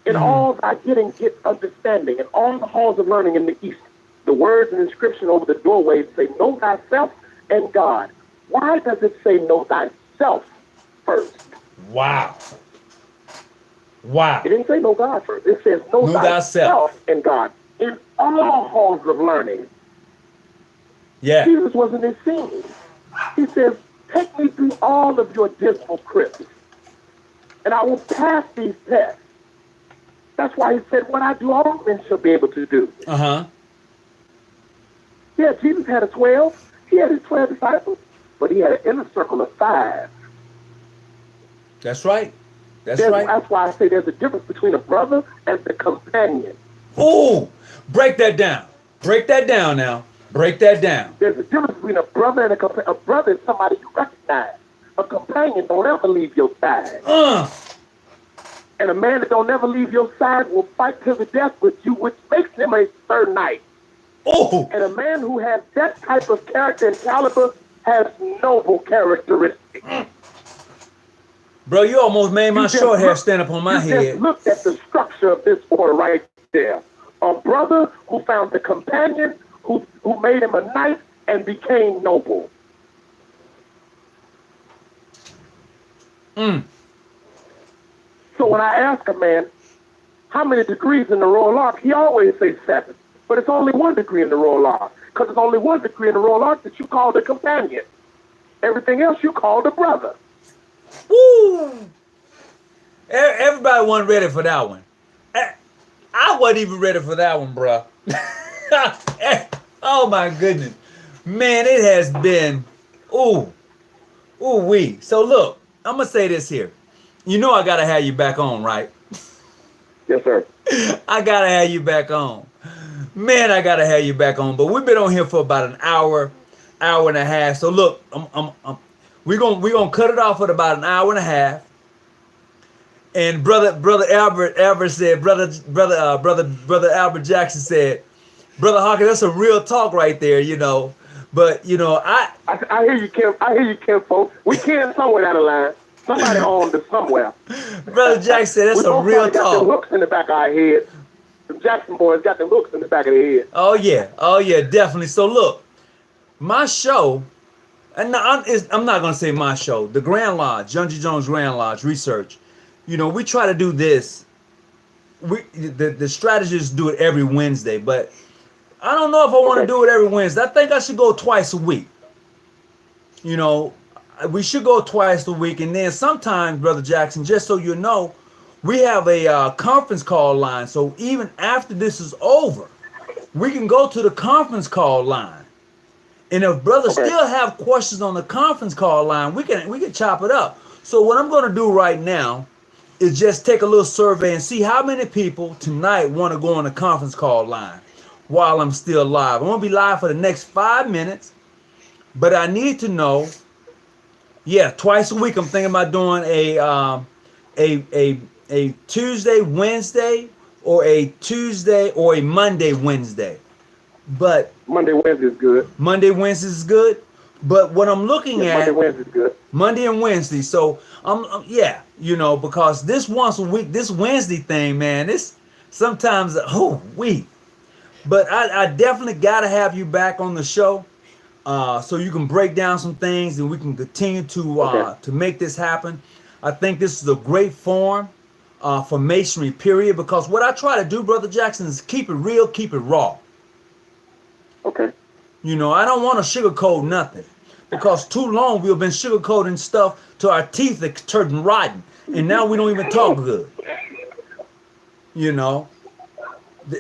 Speaker 2: In all thy getting, get understanding. In all the halls of learning in the East, the words and inscription over the doorways say, know thyself and God. Why does it say know thyself first?
Speaker 1: Wow. Wow.
Speaker 2: It didn't say know God first. It says know thyself and God. In all halls of learning.
Speaker 1: Yeah.
Speaker 2: Jesus was in his scene. He says, take me through all of your dismal crypts, and I will pass these tests. That's why he said, what I do, all men shall be able to do.
Speaker 1: Uh-huh.
Speaker 2: Yeah, Jesus had a 12. He had his 12 disciples, but he had an inner circle of 5.
Speaker 1: That's right. That's right.
Speaker 2: That's why I say there's a difference between a brother and the companion.
Speaker 1: Ooh, break that down. Break that down now. Break that down.
Speaker 2: There's a difference between a brother and a companion. A brother is somebody you recognize. A companion don't ever leave your side. And a man that don't ever leave your side will fight to the death with you, which makes him a third knight.
Speaker 1: Oh.
Speaker 2: And a man who has that type of character and caliber has noble characteristics.
Speaker 1: Bro, you almost made my short hair stand up on my head.
Speaker 2: Just look at the structure of this order right there. A brother who found the companion who made him a knight and became noble. So when I ask a man, how many degrees in the royal arc, he always says 7. But it's only 1 degree in the royal arc. Because it's only 1 degree in the royal arc that you call the companion. Everything else you call the brother.
Speaker 1: Woo! Everybody wasn't ready for that one. I wasn't even ready for that one, bro. Oh my goodness. Man, it has been, wee. So look, I'm going to say this here. You know I got to have you back on, right?
Speaker 2: Yes, sir.
Speaker 1: I got to have you back on. Man, I got to have you back on. But we've been on here for about an hour and a half. So look, we're gonna cut it off at about an hour and a half. And brother Albert said, brother Albert Jackson said, Brother Hawkins, that's a real talk right there, you know. But you know, I
Speaker 2: hear you, Kim. I hear you, Kim, folks. We can somewhere down the line. Somebody owned it somewhere.
Speaker 1: Brother Jackson said that's a real
Speaker 2: talk. We got the hooks in the back of our head. The Jackson boys got the hooks in the back of their head.
Speaker 1: Oh yeah, definitely. So look, my show, and I'm not gonna say my show. The Grand Lodge, John G. Jones Grand Lodge Research. You know, we try to do this. The strategists do it every Wednesday, but I don't know if I want to do it every Wednesday. I think I should go twice a week. You know, we should go twice a week, and then sometimes, Brother Jackson, just so you know, we have a conference call line. So even after this is over, we can go to the conference call line. And if brothers still have questions on the conference call line, we can chop it up. So what I'm going to do right now is just take a little survey and see how many people tonight want to go on a conference call line while I'm still live. I'm going to be live for the next 5 minutes, but I need to know, yeah, twice a week I'm thinking about doing a Tuesday, Wednesday, or a Tuesday or a Monday, Wednesday. But
Speaker 2: Monday, Wednesday is good.
Speaker 1: Monday, Wednesday is good. But what I'm looking at,
Speaker 2: Monday, Wednesday is good.
Speaker 1: Monday and Wednesday. So yeah, you know, because this once a week, this Wednesday thing, man, this sometimes week. But I definitely got to have you back on the show, so you can break down some things and we can continue to make this happen. I think this is a great forum for Masonry, period. Because what I try to do, Brother Jackson, is keep it real, keep it raw.
Speaker 2: Okay.
Speaker 1: You know, I don't want to sugarcoat nothing, because too long we've been sugarcoating stuff to our teeth that turned rotten, and now we don't even talk good. You know,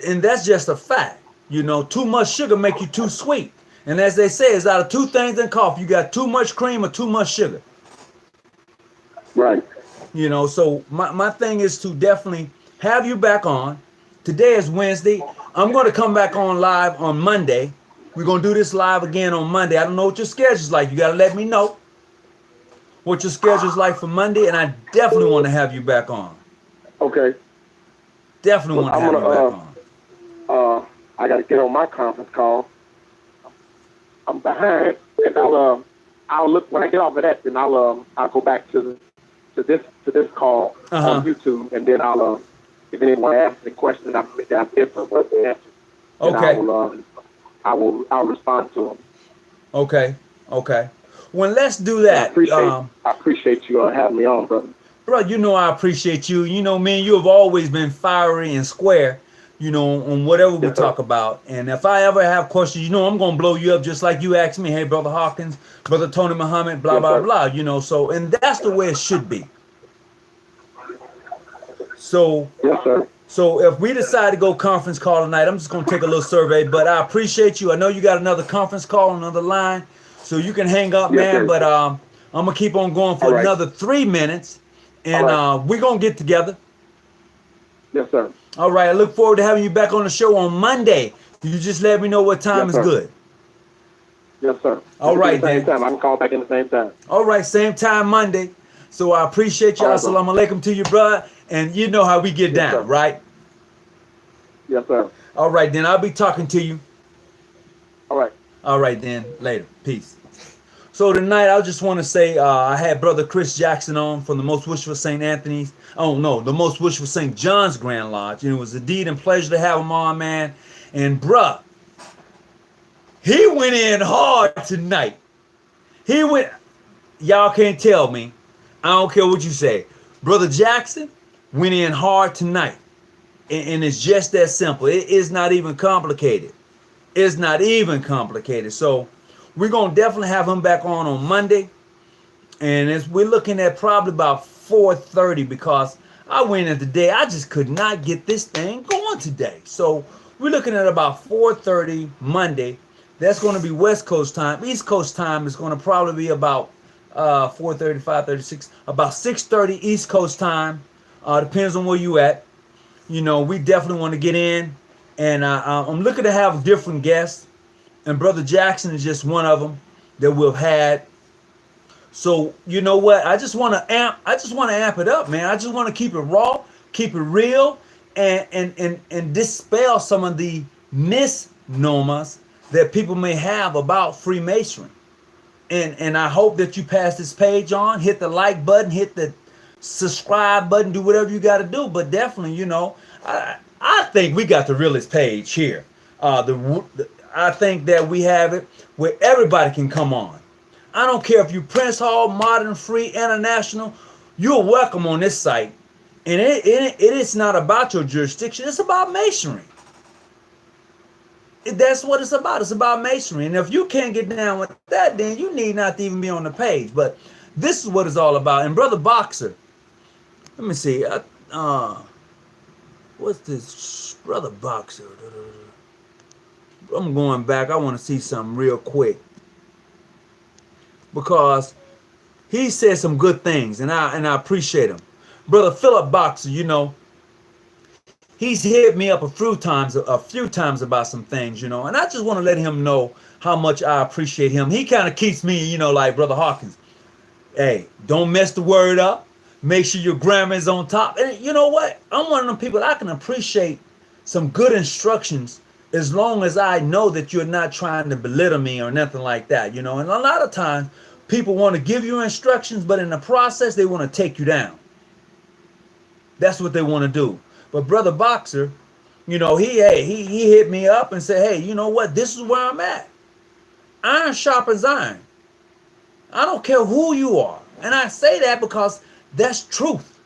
Speaker 1: and that's just a fact. You know, too much sugar make you too sweet, and as they say, it's out of two things in coffee: you got too much cream or too much sugar.
Speaker 2: Right.
Speaker 1: You know, so my thing is to definitely have you back on. Today is Wednesday. I'm going to come back on live on Monday. We're going to do this live again on Monday. I don't know what your schedule's like. You got to let me know what your schedule's like for Monday, and I definitely want to have you back on.
Speaker 2: Okay.
Speaker 1: Definitely want to have you back
Speaker 2: on. I got to get on my conference call. I'm behind, and I'll look when I get off of that. Then I'll go back to this call on YouTube, and then if anyone asks me questions, I'm different what they answer.
Speaker 1: Okay.
Speaker 2: I'll respond to them.
Speaker 1: Okay. Well, let's do that.
Speaker 2: I appreciate you having me on, brother.
Speaker 1: Bro, you know I appreciate you. You know, me and you have always been fiery and square, you know, on whatever we talk about. And if I ever have questions, you know, I'm going to blow you up just like you asked me. Hey, Brother Hawkins, Brother Tony Muhammad, blah, blah, blah, you know. So, and that's the way it should be. So,
Speaker 2: yes, sir.
Speaker 1: So if we decide to go conference call tonight, I'm just going to take a little survey, but I appreciate you. I know you got another conference call on another line, so you can hang up, man. Sir. But I'm going to keep on going for another 3 minutes, and we're going to get together.
Speaker 2: Yes, sir.
Speaker 1: All right. I look forward to having you back on the show on Monday. You just let me know what time is good.
Speaker 2: Yes, sir.
Speaker 1: All right,
Speaker 2: then. Same time. I can call back in the same time.
Speaker 1: All right. Same time Monday. So I appreciate you. Assalamu alaikum to you, bro. And you know how we get down, sir. Right?
Speaker 2: Yes, sir.
Speaker 1: All right, then. I'll be talking to you.
Speaker 2: All right.
Speaker 1: All right, then. Later. Peace. So tonight, I just want to say I had Brother Chris Jackson on from the Most Wishful St. Anthony's. Oh, no, the Most Wishful St. John's Grand Lodge. And it was indeed a pleasure to have him on, man. And, bruh, he went in hard tonight. He went... Y'all can't tell me. I don't care what you say. Brother Jackson went in hard tonight. And it's just that simple. It is not even complicated. It's not even complicated. So we're going to definitely have him back on Monday. And we're looking at probably about 4:30, because I went in today. I just could not get this thing going today. So we're looking at about 4:30 Monday. That's going to be West Coast time. East Coast time is going to probably be about 4:30, 5:30, 6, about 6:30 East Coast time. Depends on where you at. You know, we definitely want to get in, and I'm looking to have different guests, and Brother Jackson is just one of them that we've had. So you know what? I just want to amp it up, man. I just want to keep it raw, keep it real, and dispel some of the misnomers that people may have about Freemasonry. And I hope that you pass this page on, hit the like button, hit the subscribe button, do whatever you got to do. But definitely, you know, I think we got the realest page here. I think that we have it where everybody can come on. I don't care if you Prince Hall, Modern, Free, International, you're welcome on this site. And it is not about your jurisdiction. It's about Masonry. That's what it's about. It's about Masonry. And if you can't get down with that, then you need not to even be on the page. But this is what it's all about. And Brother Boxer, let me see. What's this? Brother Boxer. I'm going back. I want to see something real quick, because he said some good things, and I appreciate him. Brother Philip Boxer, he's hit me up a few times about some things, and I just want to let him know how much I appreciate him. He kind of keeps me, like Brother Hawkins. Hey, don't mess the word up. Make sure your grammar is on top. And you know what? I'm one of them people I can appreciate some good instructions as long as I know that you're not trying to belittle me or nothing like that, And a lot of times people want to give you instructions, but in the process they want to take you down. That's what they want to do. But Brother Boxer, he hit me up and said, hey, you know what? This is where I'm at. Iron sharpens iron. I don't care who you are. And I say that because that's truth.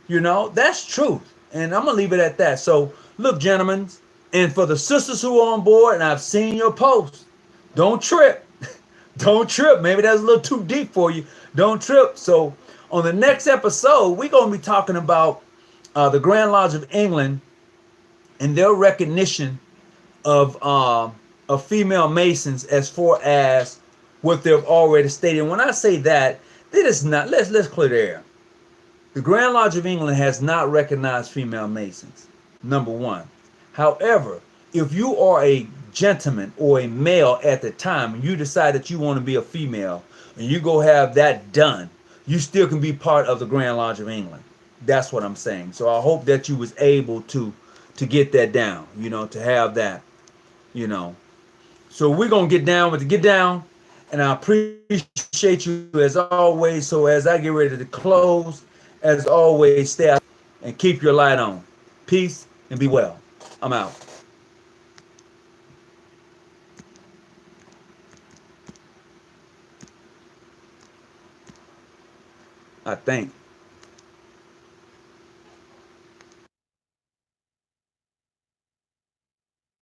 Speaker 1: That's truth. And I'm going to leave it at that. So, look, gentlemen, and for the sisters who are on board, and I've seen your post, don't trip. Don't trip. Maybe that's a little too deep for you. Don't trip. So, on the next episode, we're going to be talking about the Grand Lodge of England and their recognition of female Masons as far as what they've already stated. When I say that, it is not. Let's clear the air. The Grand Lodge of England has not recognized female Masons. Number one. However, if you are a gentleman or a male at the time and you decide that you want to be a female and you go have that done, you still can be part of the Grand Lodge of England. That's what I'm saying. So I hope that you was able to get that down, to have that, So we're going to get down with the get down. And I appreciate you as always. So as I get ready to close, as always, stay out and keep your light on. Peace and be well. I'm out. I think.